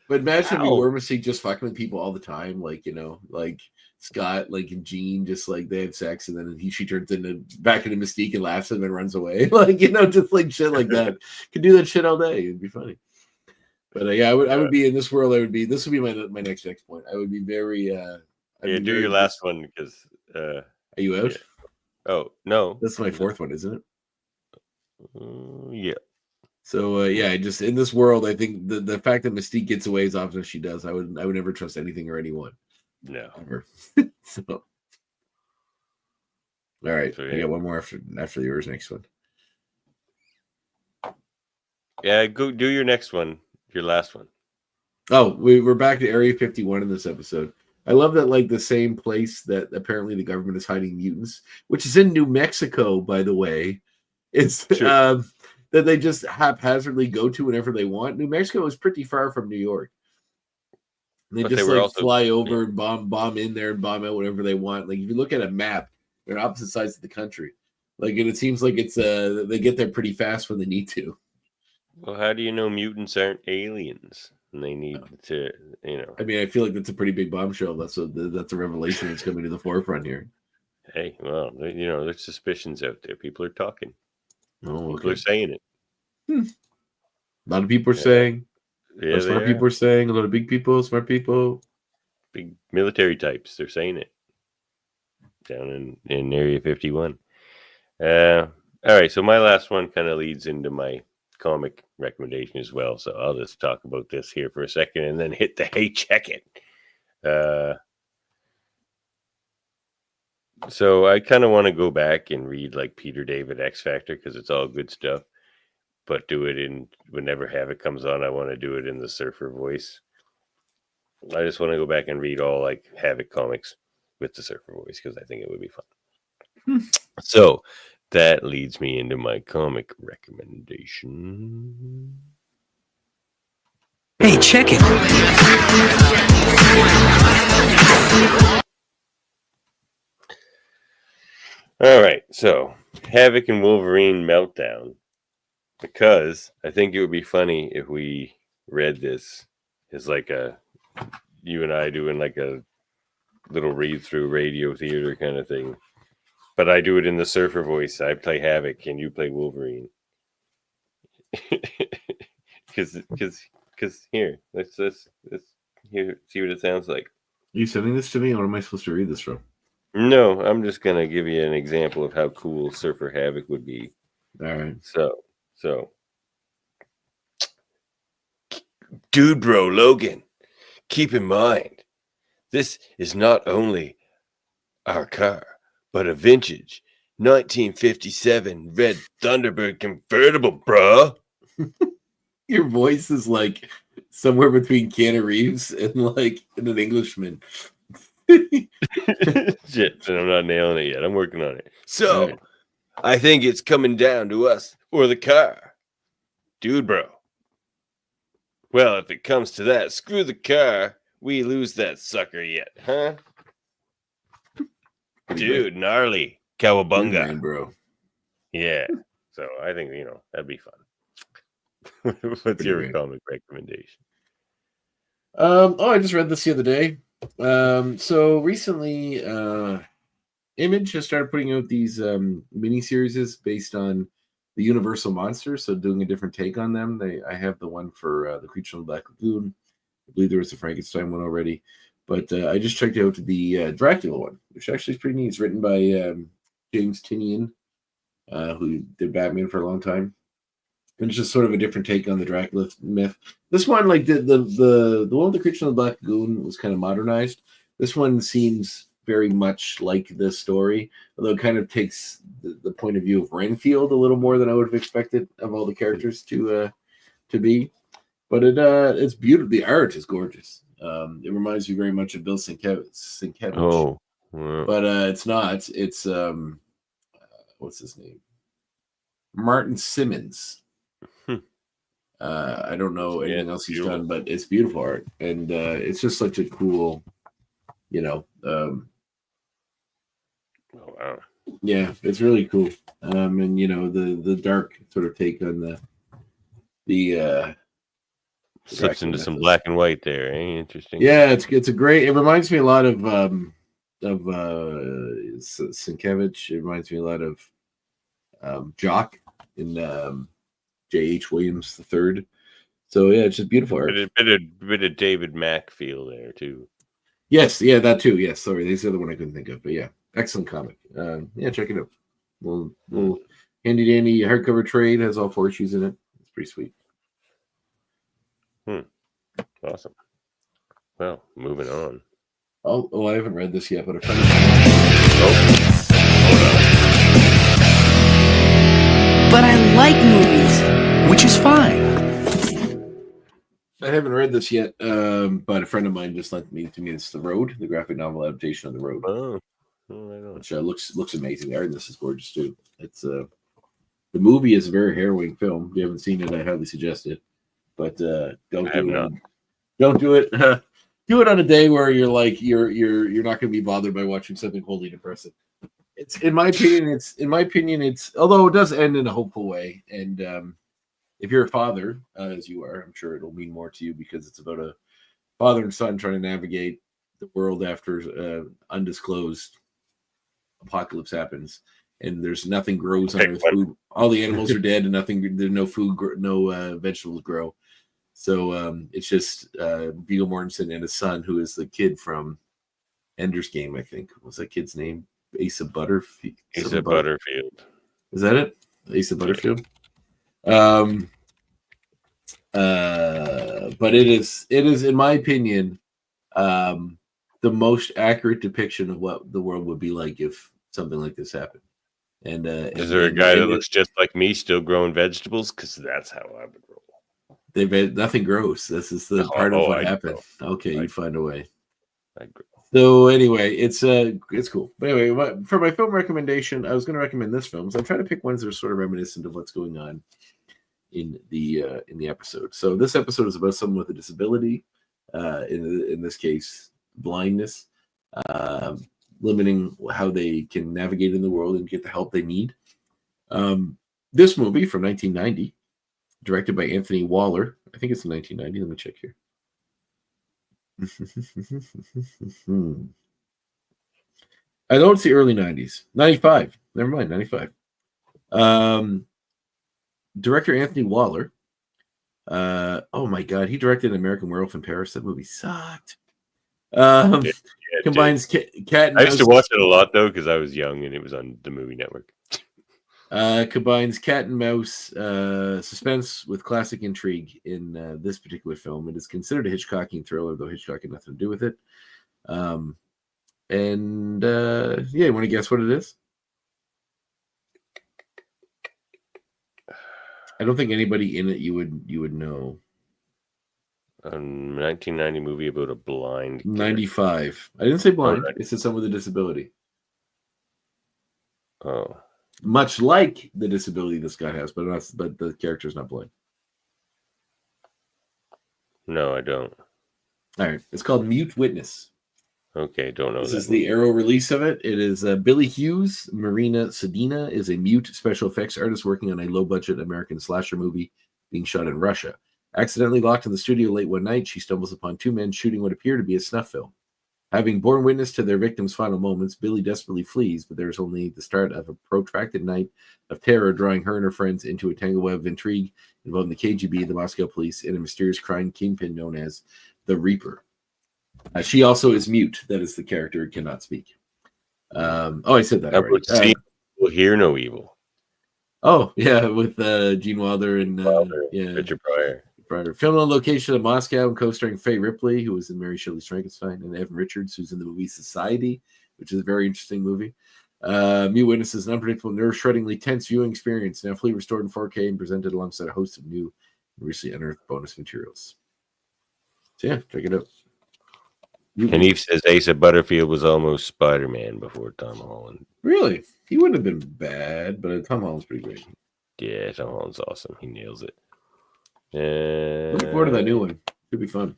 But imagine if we were Mystique just fucking with people all the time, like Scott, like and Jean, just like they have sex and then she turns back into Mystique and laughs at them and runs away, just like shit like that. Could do that shit all day. It'd be funny. But I would be in this world. This would be my next point. I would be very. Do your last one because. Are you out? Yeah. Oh no, That's my fourth one, isn't it? Yeah. So yeah, just in this world, I think the fact that Mystique gets away as often as she does, I would never trust anything or anyone. No. Ever. So, all right, So, I got one more after yours. Next one. Yeah, go do your next one. Your last one. Oh, we're back to Area 51 in this episode. I love that, like, the same place that apparently the government is hiding mutants, which is in New Mexico, by the way. It's Sure. that they just haphazardly go to whenever they want. New Mexico is pretty far from New York. And they But just they were like also fly over and bomb in there and bomb out whatever they want. Like if you look at a map, they're on opposite sides of the country. Like, and it seems like it's they get there pretty fast when they need to. Well, how do you know mutants aren't aliens? And they need to, I mean, I feel like that's a pretty big bombshell. That's a revelation that's coming to the forefront here. Hey, well, there's suspicions out there. People are talking. Oh, People are saying it. A lot of people are saying. Yeah, Smart people are saying. A lot of big people, smart people. Big military types. They're saying it. Down in Area 51. All right, so my last one kind of leads into my comic recommendation as well. So I'll just talk about this here for a second and then hit the hey, check it. So I kind of want to go back and read like Peter David X Factor because it's all good stuff, but do it in whenever Havok comes on. I want to do it in the Surfer voice. I just want to go back and read all like Havok comics with the Surfer voice because I think it would be fun. So that leads me into my comic recommendation. Hey, check it. All right, so Havok and Wolverine meltdown, because I think it would be funny if we read this as like you and I doing like a little read through radio theater kind of thing, but I do it in the Surfer voice. I play Havok and you play Wolverine. Because here, let's here see what it sounds like. Are you sending this to me, or am I supposed to read this from? No, I'm just gonna give you an example of how cool Surfer Havok would be. All right. So, dude, bro, Logan, keep in mind, this is not only our car, but a vintage 1957 red Thunderbird convertible, bro. Your voice is like somewhere between Keanu Reeves and like an Englishman. Shit, and I'm not nailing it yet. I'm working on it. So, right. I think it's coming down to us or the car. Dude, bro. Well, if it comes to that, screw the car. We lose that sucker yet, huh? Dude, gnarly. Cowabunga. Man, bro. Yeah. So, I think, that'd be fun. What's your comic recommendation? I just read this the other day. So recently, Image has started putting out these mini-series based on the Universal monsters, so doing a different take on them. I have the one for the Creature of the Black Lagoon. I believe there was a Frankenstein one already, but I just checked out the Dracula one, which actually is pretty neat. It's written by James Tynion, who did Batman for a long time. And it's just sort of a different take on the Dracula myth. This one, like the one with the Creature of the Black Lagoon, was kind of modernized. This one seems very much like this story, although it kind of takes the point of view of Renfield a little more than I would have expected of all the characters to be. But it's beautiful. The art is gorgeous. It reminds me very much of Bill Sienkiewicz. Oh, wow. But it's not. It's what's his name? Martin Simmons. I don't know anything else he's done, but it's beautiful art, and it's just such a cool, oh wow, yeah, it's really cool. And the dark sort of take on the slips into some black and white there. Interesting. Yeah, it's a great. It reminds me a lot of Sienkiewicz. It reminds me a lot of Jock in J.H. Williams III. So yeah, it's just beautiful art. A bit of David Mack feel there too. Yes, yeah, that too. Yes, sorry, that's the other one I couldn't think of. But yeah, excellent comic. Yeah, check it out. Little handy dandy hardcover trade, has all 4 issues in it. It's pretty sweet. Awesome. Well, moving on. Oh, I haven't read this yet, but a friend of mine. But I like movies. Which is fine. I haven't read this yet, but a friend of mine just lent me to me. It's The Road, the graphic novel adaptation of The Road, which looks amazing. The art in this is gorgeous too. It's the movie is a very harrowing film. If you haven't seen it, I highly suggest it. But don't do it. Do it on a day where you're like you're not going to be bothered by watching something wholly depressing. It's in my opinion. It's although it does end in a hopeful way, and if you're a father, as you are, I'm sure it'll mean more to you because it's about a father and son trying to navigate the world after undisclosed apocalypse happens, and there's nothing grows on Earth. Food, all the animals are dead, and there's no food, no vegetables grow. So it's just Viggo Mortensen and his son, who is the kid from Ender's Game, I think. What's that kid's name? Asa Butterfield. Asa Butterfield. Is that it? Asa Butterfield. But it is in my opinion the most accurate depiction of what the world would be like if something like this happened. And is there a guy that looks just like me still growing vegetables? Because that's how I would roll. Nothing grows. This is the part of what happened. Okay, you find a way. So anyway, it's cool. But anyway, for my film recommendation, I was going to recommend this film. So I'm trying to pick ones that are sort of reminiscent of what's going on in the episode. So this episode is about someone with a disability, in this case, blindness, limiting how they can navigate in the world and get the help they need. This movie from 1990, directed by Anthony Waller. I think it's 1990. Let me check here. I know it's the early 90s. 95. Never mind, 95. Director Anthony Waller. Oh my God, he directed American Werewolf in Paris. That movie sucked. Combines cat and I used to watch it a lot though because I was young and it was on the movie network. Combines cat and mouse suspense with classic intrigue in this particular film. It is considered a Hitchcockian thriller, though Hitchcock had nothing to do with it. You want to guess what it is? I don't think anybody in it you would know. A 1990 movie about a blind kid. 95. I didn't say blind. It said someone with a disability. Oh. Much like the disability this guy has, but the character's not blind. No, I don't. All right. It's called Mute Witness. Okay, don't know. This is the Arrow release of it. It is Billy Hughes. Marina Sedina is a mute special effects artist working on a low-budget American slasher movie being shot in Russia. Accidentally locked in the studio late one night, she stumbles upon two men shooting what appear to be a snuff film. Having borne witness to their victims' final moments, Billy desperately flees, but there is only the start of a protracted night of terror, drawing her and her friends into a tangled web of intrigue involving the KGB, the Moscow police, and a mysterious crime kingpin known as the Reaper. She also is mute. That is the character who cannot speak. I said that already. See, will hear no evil. Oh, yeah, with Gene Wilder and Richard Pryor. Filmed on location in Moscow and co-starring Faye Ripley, who was in Mary Shelley's Frankenstein, and Evan Richards, who's in the movie Society, which is a very interesting movie. Mute Witness is an unpredictable, nerve-shreddingly tense viewing experience, now fully restored in 4K and presented alongside a host of new and recently unearthed bonus materials. So yeah, check it out. And Eve says Asa Butterfield was almost Spider-Man before Tom Holland. Really? He wouldn't have been bad, but Tom Holland's pretty great. Yeah, Tom Holland's awesome. He nails it. Looking forward to that new one. Should be fun.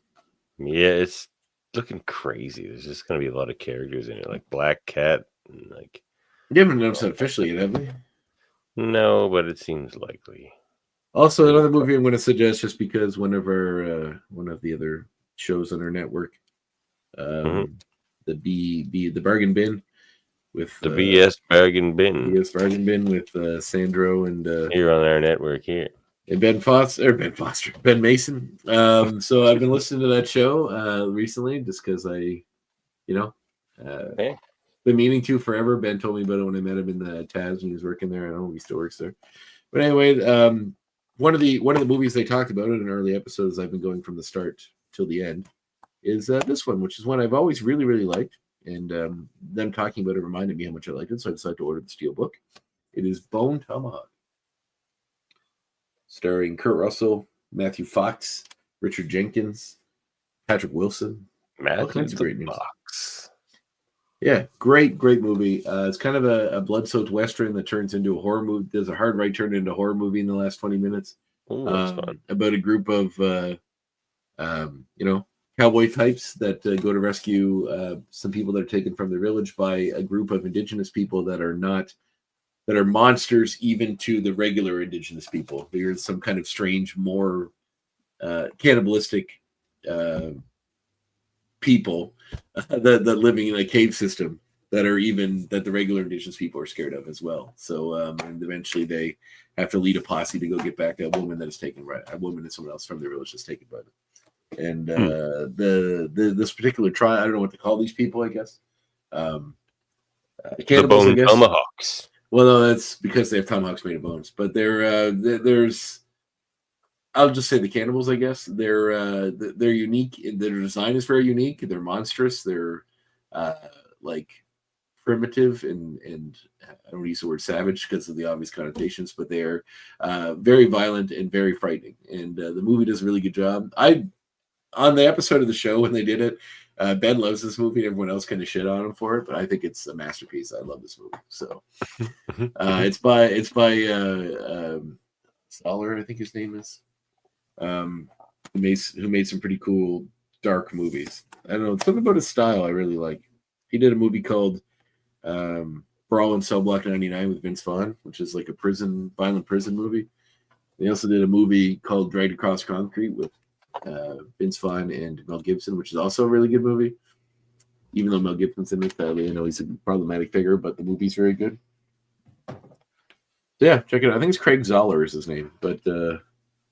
Yeah, it's looking crazy. There's just going to be a lot of characters in it, like Black Cat. And like, you haven't announced that officially yet, have we? No, but it seems likely. Also, another movie I'm going to suggest, just because one of the other shows on our network, the Bargain Bin with the BS Bargain Bin. BS Bargain Bin with Sandro and here on our network here. And Ben Mason. So I've been listening to that show recently, just because I, been meaning to forever. Ben told me about it when I met him in the Taz when he was working there. I don't know if he still works there, but anyway, one of the movies they talked about in early episodes, I've been going from the start till the end, is this one, which is one I've always really, really liked. And them talking about it reminded me how much I liked it, so I decided to order the Steelbook. It is Bone Tomahawk, starring Kurt Russell, Matthew Fox, Richard Jenkins, Patrick Wilson. All kinds of great names. Yeah, great movie. It's kind of a blood-soaked western that turns into a horror movie. There's a hard right turn into a horror movie in the last 20 minutes. Ooh, that's fun. About a group of, cowboy types that go to rescue some people that are taken from their village by a group of indigenous people that are monsters even to the regular indigenous people. They're some kind of strange, more cannibalistic people that living in a cave system that the regular indigenous people are scared of as well. So and eventually they have to lead a posse to go get back a woman that is taken, a woman and someone else from their village is taken by them. And this particular trial, I don't know what to call these people, I guess. The Bone Tomahawks. Well, no, that's because they have tomahawks made of bones. But there's, I'll just say the cannibals, I guess. They're unique. Their design is very unique. They're monstrous. They're like primitive and I don't use the word savage because of the obvious connotations, but they're very violent and very frightening. And the movie does a really good job. On the episode of the show when they did it, Ben loves this movie and everyone else kind of shit on him for it, but I think it's a masterpiece. I love this movie. So it's by Stoller, I think his name is, who made some pretty cool dark movies. I don't know, something about his style I really like. He did a movie called Brawl in Cell Block 99 with Vince Vaughn, which is like a violent prison movie. They also did a movie called Dragged Across Concrete with Vince Vaughn and Mel Gibson, which is also a really good movie. Even though Mel Gibson's in it, I know he's a problematic figure, but the movie's very good. So yeah, check it out. I think it's Craig Zoller is his name, but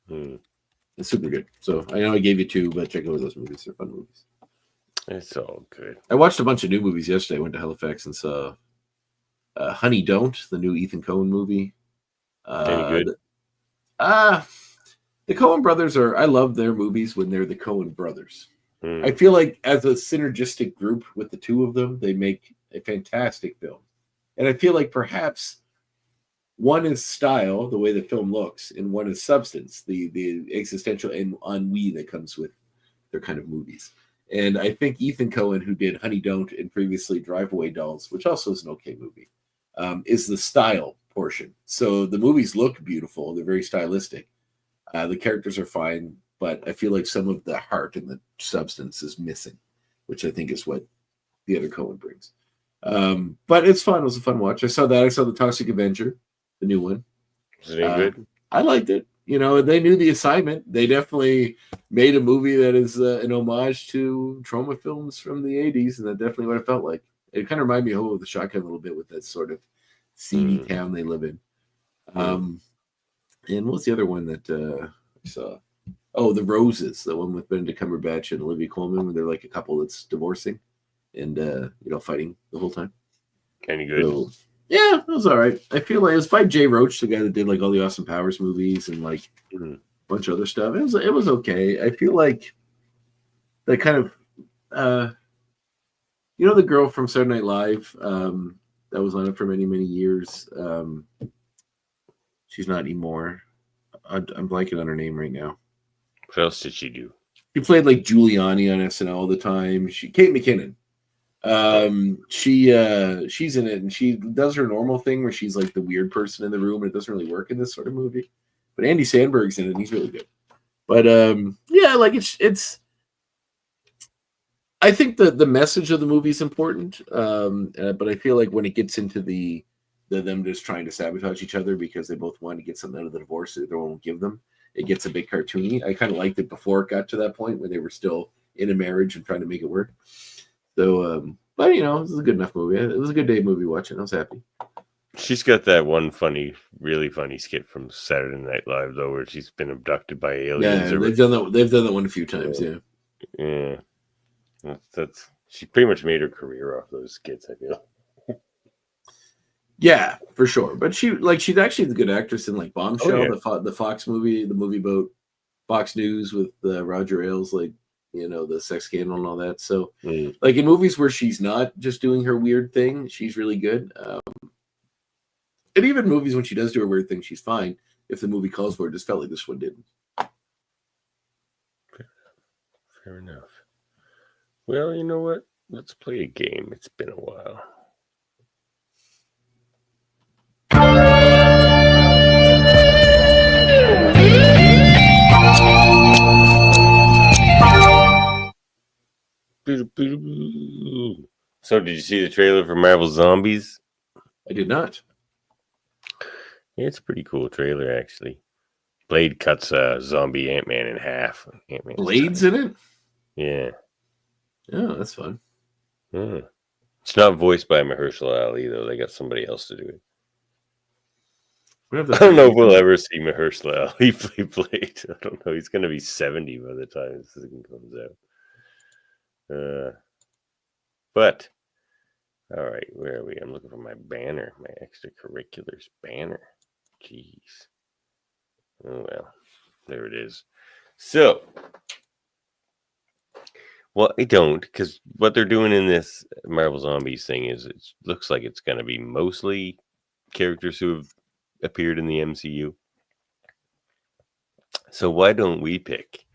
it's super good. So I know I gave you 2, but check out those movies. They're fun movies. It's all good. I watched a bunch of new movies yesterday. I went to Halifax and saw Honey Don't, the new Ethan Coen movie. Any good? The Coen brothers I love their movies when they're the Coen brothers. I feel like as a synergistic group with the two of them, they make a fantastic film. And I feel like perhaps one is style, the way the film looks, and one is substance, the existential and ennui that comes with their kind of movies. And I think Ethan Coen, who did Honey Don't and previously Drive Away Dolls, which also is an okay movie, is the style portion. So the movies look beautiful. They're very stylistic. The characters are fine, but I feel like some of the heart and the substance is missing, which I think is what the other Coen brings. But it's fun. It was a fun watch. I saw that. I saw The Toxic Avenger, the new one. Was it any good? I liked it. They knew the assignment. They definitely made a movie that is an homage to trauma films from the 80s, and that's definitely what it felt like. It kind of reminded me of The Shotgun a little bit with that sort of seedy town they live in. And what's the other one that I saw? Oh, The Roses, the one with Benedict Cumberbatch and Olivia Colman, where they're like a couple that's divorcing and fighting the whole time. Any good? So, yeah, it was all right. I feel like it was by Jay Roach, the guy that did like all the Austin Powers movies and like a bunch of other stuff. It was okay. I feel like that kind of the girl from Saturday Night Live that was on it for many, many years. She's not anymore. I'm blanking on her name right now. What else did she do? She played like Giuliani on SNL all the time. Kate McKinnon. She's in it and she does her normal thing where she's like the weird person in the room and it doesn't really work in this sort of movie. But Andy Samberg's in it and he's really good. But like it's I think the message of the movie is important. But I feel like when it gets into them just trying to sabotage each other because they both want to get something out of the divorce that they won't give them, it gets a bit cartoony. I kind of liked it before it got to that point when they were still in a marriage and trying to make it work. So, but it was a good enough movie. It was a good day movie watching. I was happy. She's got that one really funny skit from Saturday Night Live though, where she's been abducted by aliens. Yeah, they've done that. They've done that one a few times. Yeah. That's she pretty much made her career off those skits. I feel. Yeah, for sure. But she's actually a good actress in like Bombshell, yeah. the Fox movie, the movie about Fox News with Roger Ailes, like the sex scandal and all that. So like in movies where she's not just doing her weird thing, she's really good. And even movies when she does do her weird thing, she's fine. If the movie calls for it, just felt like this one didn't. Fair enough. Well, you know what? Let's play a game. It's been a while. So, did you see the trailer for Marvel Zombies? I did not. Yeah, it's a pretty cool trailer, actually. Blade cuts zombie Ant-Man in half. Ant-Man's Blades in it? Yeah. Oh, that's fun. It's not voiced by Mahershala Ali, though. They got somebody else to do it. I don't know if we'll ever see Mahershala Ali play Blade. I don't know. He's going to be 70 by the time this thing comes out. But, all right, where are we? I'm looking for my banner, my extracurriculars banner. Jeez. Oh, well, there it is. So, well, I don't, because what they're doing in this Marvel Zombies thing is it looks like it's going to be mostly characters who have appeared in the MCU. So why don't we pick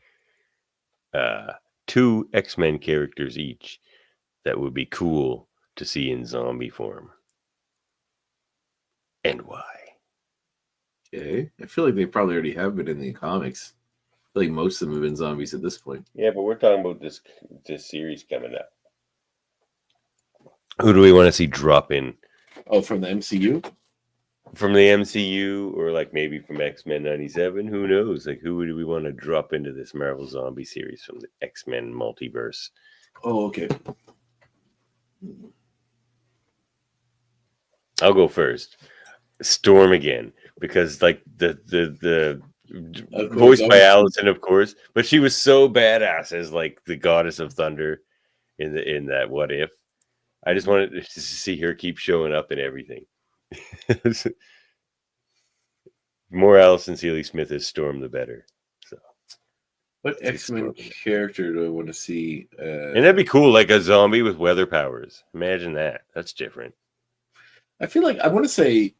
2 X-Men characters each that would be cool to see in zombie form? And why? Okay. I feel like they probably already have been in the comics. I feel like most of them have been zombies at this point. Yeah, but we're talking about this series coming up. Who do we want to see drop in? Oh, from the MCU? From the MCU, or like maybe from X-Men 97? Who knows? Like, who do we want to drop into this Marvel Zombie series from the X-Men multiverse? Oh, okay. I'll go first. Storm again, because like the voiced by Allison, of course, but she was so badass as like the goddess of thunder in that What If. I just wanted to see her keep showing up in everything. More Allison Seeley Smith as Storm, the better. So, what X-Men character do I want to see? And that'd be cool, like a zombie with weather powers. Imagine that. That's different. I feel like I want to say,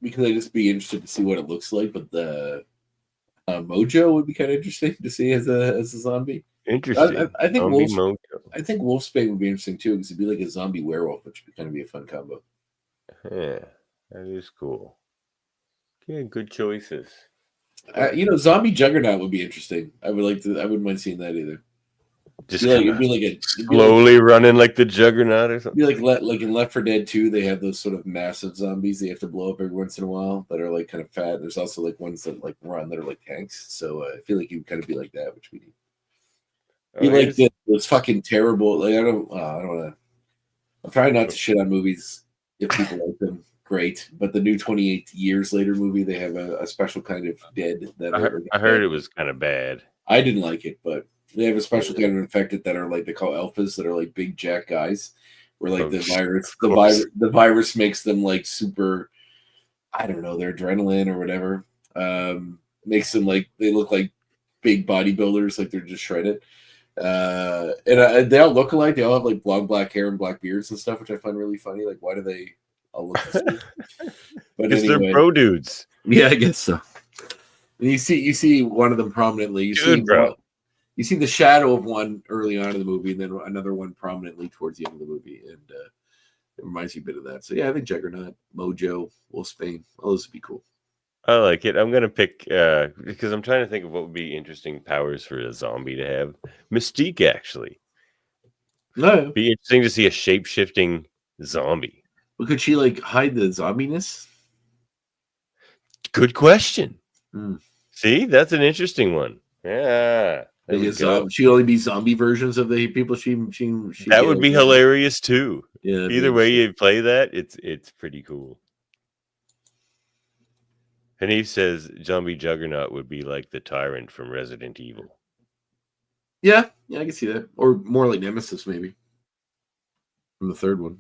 because I'd just be interested to see what it looks like, but the Mojo would be kind of interesting to see as a zombie. Interesting. I think Mojo. I think Wolfsbane would be interesting too, because it'd be like a zombie werewolf, which would kind of be a fun combo. Yeah, that is cool. Yeah, good choices. Zombie Juggernaut would be interesting. I wouldn't mind seeing that either. Just it'd be like slowly running like the Juggernaut or something. It'd be like in Left 4 Dead 2, they have those sort of massive zombies they have to blow up every once in a while that are like kind of fat. There's also like ones that like run that are like tanks. So I feel like you would kind of be like that, which we need. Those fucking terrible. Like I don't want to. I'm trying not to shit on movies if people like them. Great, but the new 28 Years Later movie, they have a special kind of dead that I heard it was kind of bad. I didn't like it, but they have a special kind of infected that are like they call alphas that are like big jack guys, where like the virus makes them like super. I don't know, their adrenaline or whatever makes them like they look like big bodybuilders, like they're just shredded. And they all look alike. They all have like long black hair and black beards and stuff, which I find really funny. Like, why do they all look the same? But because anyway, they're pro dudes. Yeah, I guess so. And you see one of them prominently. You see the shadow of one early on in the movie, and then another one prominently towards the end of the movie, and it reminds you a bit of that. So yeah, I think Juggernaut, Mojo, Wolfsbane, all those would be cool. I like it. I'm gonna pick because I'm trying to think of what would be interesting powers for a zombie to have. Mystique, actually. No, be interesting to see a shape-shifting zombie. Well, could she like hide the zombiness? Good question. See, that's an interesting one. Yeah, she only be zombie versions of the people she that would be hilarious too. Yeah, either way you play that, it's pretty cool. And he says Zombie Juggernaut would be like the tyrant from Resident Evil. Yeah, I can see that. Or more like Nemesis, maybe. From the third one.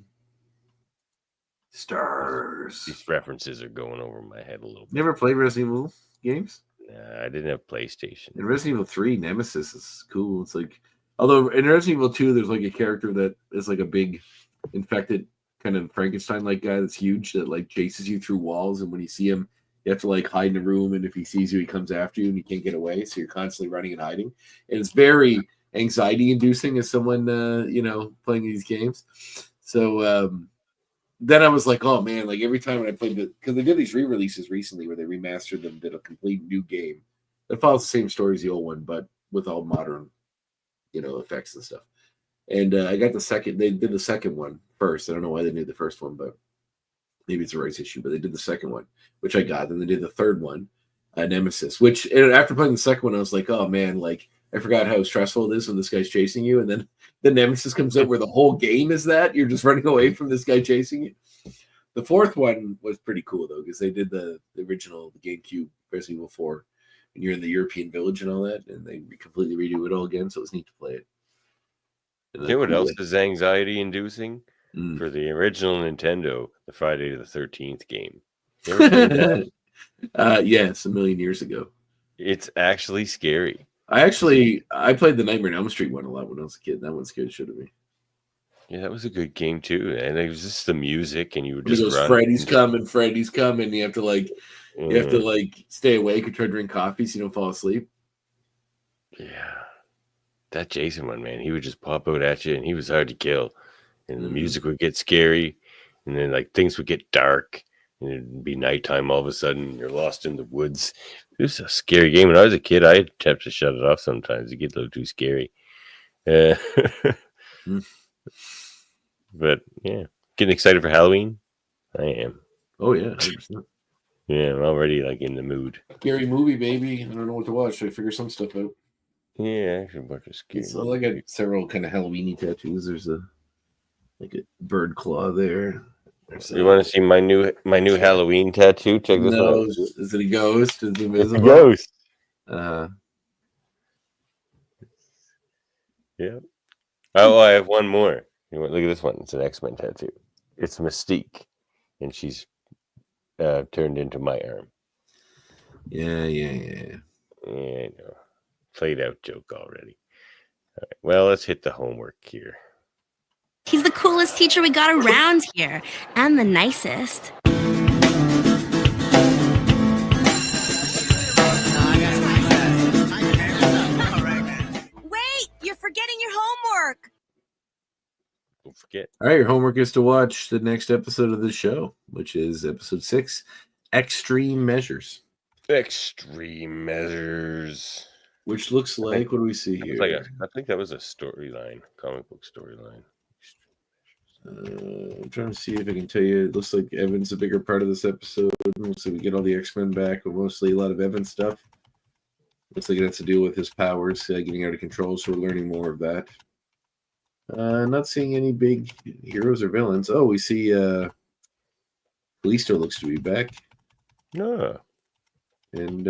Stars. These references are going over my head a little bit. Never played Resident Evil games? Nah, I didn't have PlayStation. In Resident Evil 3, Nemesis is cool. It's like, although in Resident Evil 2, there's like a character that is like a big infected kind of Frankenstein-like guy that's huge that like chases you through walls, and when you see him, you have to like hide in a room, and if he sees you, he comes after you, and you can't get away, so you're constantly running and hiding. And it's very anxiety-inducing as someone, playing these games. So then I was like, oh man, like every time when I played it, because they did these re-releases recently where they remastered them, did a complete new game that follows the same story as the old one, but with all modern, effects and stuff. And I got the second. They did the second one first. I don't know why they did the first one, but maybe it's a rights issue. But they did the second one, which I got. Then they did the third one, Nemesis. Which after playing the second one, I was like, oh man, like I forgot how stressful it is when this guy's chasing you, and then the Nemesis comes out where the whole game is that you're just running away from this guy chasing you. The fourth one was pretty cool though, because they did the original GameCube Resident Evil 4, and you're in the European village and all that, and they completely redo it all again. So it was neat to play it. You know what else is anxiety inducing? For the original Nintendo, the Friday the 13th game. You ever played that? Yes, a million years ago. It's actually scary. I played the Nightmare on Elm Street one a lot when I was a kid. That one scared shit of me. Yeah, that was a good game too. And it was just the music, and you would Just just run. Freddy's coming. You have to stay awake or try to drink coffee so you don't fall asleep. Yeah. That Jason one, man, he would just pop out at you, and he was hard to kill. And the music would get scary, and then like things would get dark, and it'd be nighttime all of a sudden, and you're lost in the woods. It was a scary game. When I was a kid, I attempt to shut it off sometimes. It gets a little too scary. But yeah, getting excited for Halloween. I am. Oh yeah, 100%. Yeah, I'm already like in the mood. Scary movie, baby. I don't know what to watch. So I figure some stuff out. Yeah, I should watch a scary. So I got several kind of Halloween-y tattoos. There's a bird claw there. You want to see my new Halloween tattoo? Check this out. Is it a ghost? Is it invisible? A ghost. Yeah. Oh, I have one more. Look at this one. It's an X-Men tattoo. It's Mystique, and she's turned into my arm. Yeah. Yeah, I know. Played out joke already. All right, well, let's hit the homework here. He's the coolest teacher we got around here, and the nicest. Wait, you're forgetting your homework. Don't forget. All right, your homework is to watch the next episode of the show, which is episode 6, Extreme Measures. Extreme Measures. Which looks like, what do we see here? I think that was a storyline, comic book storyline. I'm trying to see if I can tell you. It looks like Evan's a bigger part of this episode. So we get all the X-Men back, but mostly a lot of Evan stuff. Looks like it has to deal with his powers getting out of control, so we're learning more of that. Not seeing any big heroes or villains. Oh, we see Kalisto looks to be back. No. And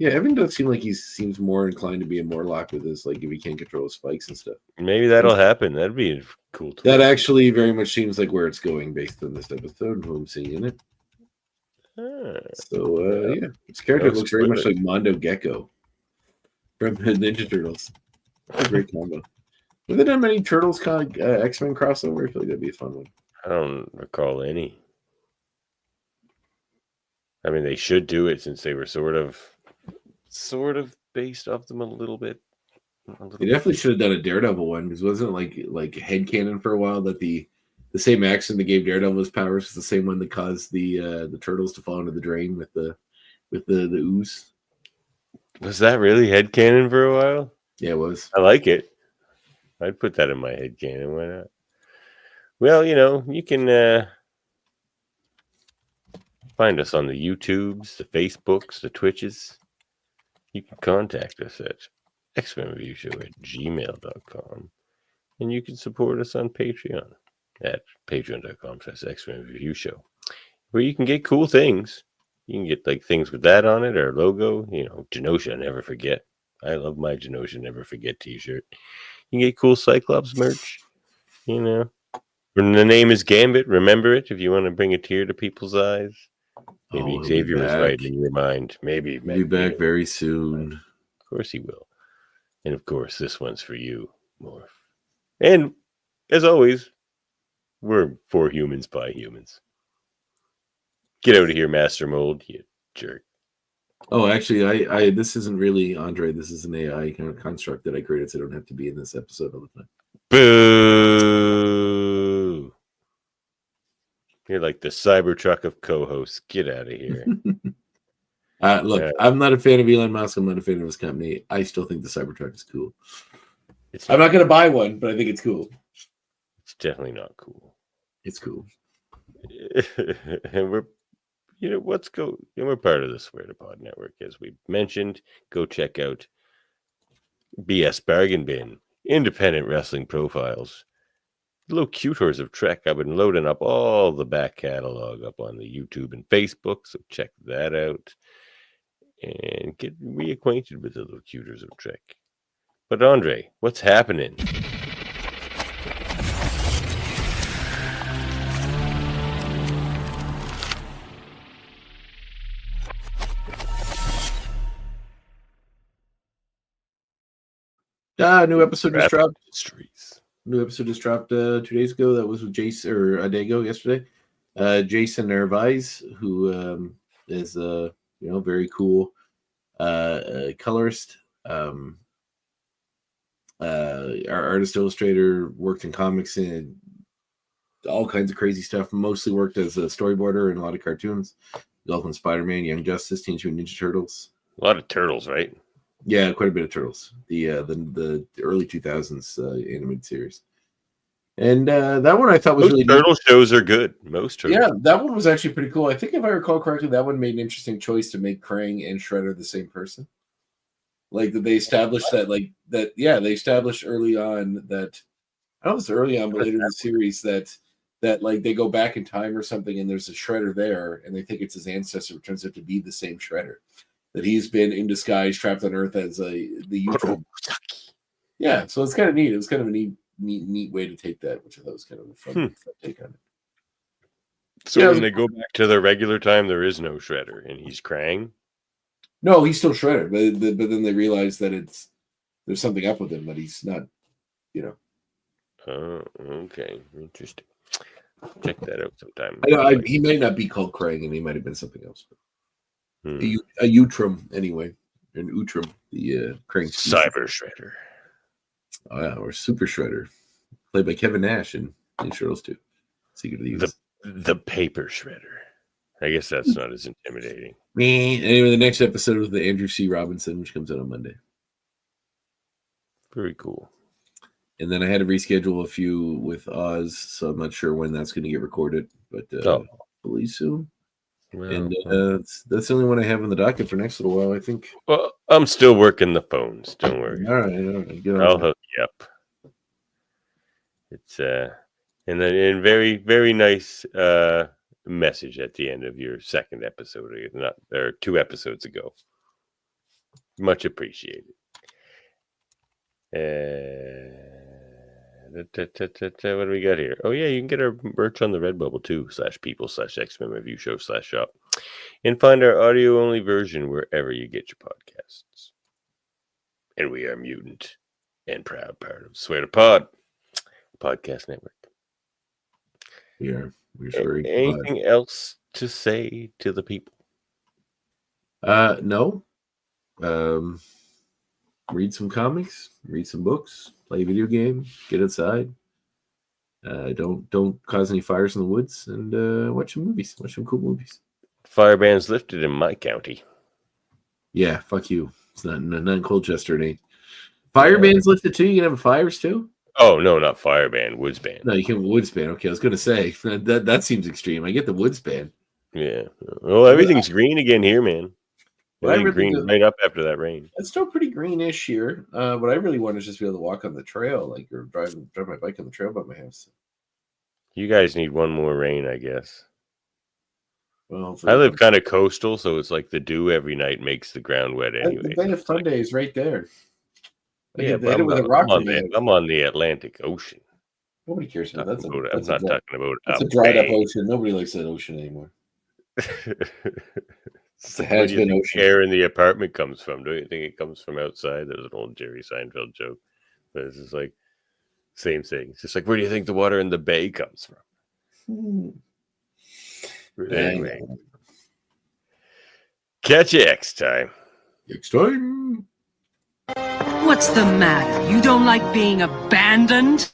Evan does seem like he seems more inclined to be a Morlock with this, like if he can't control his spikes and stuff. Maybe that'll happen. That'd be cool. That actually very much seems like where it's going based on this episode, who I'm seeing in it. So his character looks very much like Mondo Gecko from the Ninja Turtles. That's a great combo. Have they done many Turtles X-Men crossover? I feel like that'd be a fun one. I don't recall any. I mean, they should do it since they were sort of based off them a little bit. They definitely should have done a Daredevil one, because wasn't it like headcanon for a while that the same accent that gave Daredevil his powers is the same one that caused the Turtles to fall into the drain with the ooze. Was that really headcanon for a while? Yeah, it was. I like it. I'd put that in my headcanon. Why not? Well, you can find us on the YouTubes, the Facebooks, the Twitches. You can contact us at xmenreviewshow@gmail.com. And you can support us on Patreon at patreon.com/xmenreviewshow, where you can get cool things. You can get like things with that on it, or logo, Genosha Never Forget. I love my Genosha Never Forget t-shirt. You can get cool Cyclops merch, When the name is Gambit, remember it if you want to bring a tear to people's eyes. Maybe he'll be Xavier was back. right in your mind. Maybe He'll be back very soon. Of course he will. And of course, this one's for you, Morph. And as always, we're for humans by humans. Get out of here, Master Mold, you jerk. Oh, actually, I this isn't really Andre. This is an AI kind of construct that I created, so I don't have to be in this episode all the time. Boo! You're like the Cybertruck of co-hosts. Get out of here. Look, I'm not a fan of Elon Musk. I'm not a fan of his company. I still think the Cybertruck is cool. I'm not going to buy one, but I think it's cool. It's definitely not cool. It's cool. And we're part of the Swear to Pod network, as we mentioned. Go check out BS Bargain Bin, independent wrestling profiles, locutors of Trek. I've been loading up all the back catalog up on the YouTube and Facebook, so check that out and get reacquainted with the locutors of Trek. But Andre, what's happening? New episode just dropped. Streets. New episode just dropped 2 days ago. That was with Jason, or a day ago yesterday. Jason Nervais, who is very cool colorist, artist, illustrator, worked in comics and all kinds of crazy stuff. Mostly worked as a storyboarder in a lot of cartoons. Ultimate Spider-Man, Young Justice, Teenage Mutant Ninja Turtles. A lot of turtles, right? Yeah, quite a bit of Turtles. The early 2000s animated series. And that one I thought was really turtle neat. Shows are good. Most turtles. Yeah, that one was actually pretty cool. I think if I recall correctly, that one made an interesting choice to make Krang and Shredder the same person. Like that they established they established early on that, I don't know if it's early on, but later in the series that like they go back in time or something and there's a Shredder there and they think it's his ancestor. It turns out to be the same Shredder. That he's been in disguise, trapped on Earth as the Utah. Yeah, so it's kind of neat. It was kind of a neat way to take that, which I thought was kind of a fun take on it. So when they go back to the regular time, there is no Shredder, and he's Krang. No, he's still Shredder, but then they realize that there's something up with him, that he's not, Oh, okay, interesting. Check that out sometime. He may not be called Krang, and he might have been something else. A Utrum, anyway. An Utrum, the Krang. Cyber Shredder. Oh, yeah, or Super Shredder. Played by Kevin Nash in Turtles 2. Secret of the Use. The Paper Shredder. I guess that's not as intimidating. Anyway, the next episode was the Andrew C. Robinson, which comes out on Monday. Very cool. And then I had to reschedule a few with Oz, so I'm not sure when that's going to get recorded, but hopefully soon. Well, and that's the only one I have on the docket for next little while, I think. Well, I'm still working the phones. Don't worry. All right. I'll hook you up. It's and then in very, very nice message at the end of your second episode, or 2 episodes ago. Much appreciated. What do we got here? Oh yeah, you can get our merch on the Redbubble too, /people/X-Men Review Show /shop, and find our audio only version wherever you get your podcasts. And we are Mutant and proud part of Swear to Pod Podcast Network. We're very anything else to say to the people? No. Read some comics, read some books, play a video game, get outside. Don't cause any fires in the woods, and watch some movies. Watch some cool movies. Fire bans lifted in my county. Yeah, fuck you. It's not in Colchester, it ain't. Fire bans lifted too? You can have fires too? Oh no, not fire ban, woods ban. No, you can woods ban. Okay, I was gonna say that seems extreme. I get the woods ban. Yeah. Well, everything's green again here, man. Green right up after that rain. It's still pretty greenish here. What I really want is just be able to walk on the trail, or drive my bike on the trail by my house. You guys need one more rain, I guess. Well, I live kind of coastal, so it's like the dew every night makes the ground wet anyway. The Bay of Fun Day is right there. Yeah, but I'm on the Atlantic Ocean. Nobody cares about that. I'm not talking about That's a a dried up bay. ocean. Nobody likes that ocean anymore. It's like, It where has do you been think ocean. air in the apartment comes from? Don't you think it comes from outside? There's an old Jerry Seinfeld joke. But it's just like, same thing. It's just like, where do you think the water in the bay comes from? But anyway. Catch you next time. Next time. What's the matter? You don't like being abandoned?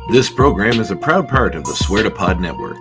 This program is a proud part of the Swear to Pod Network.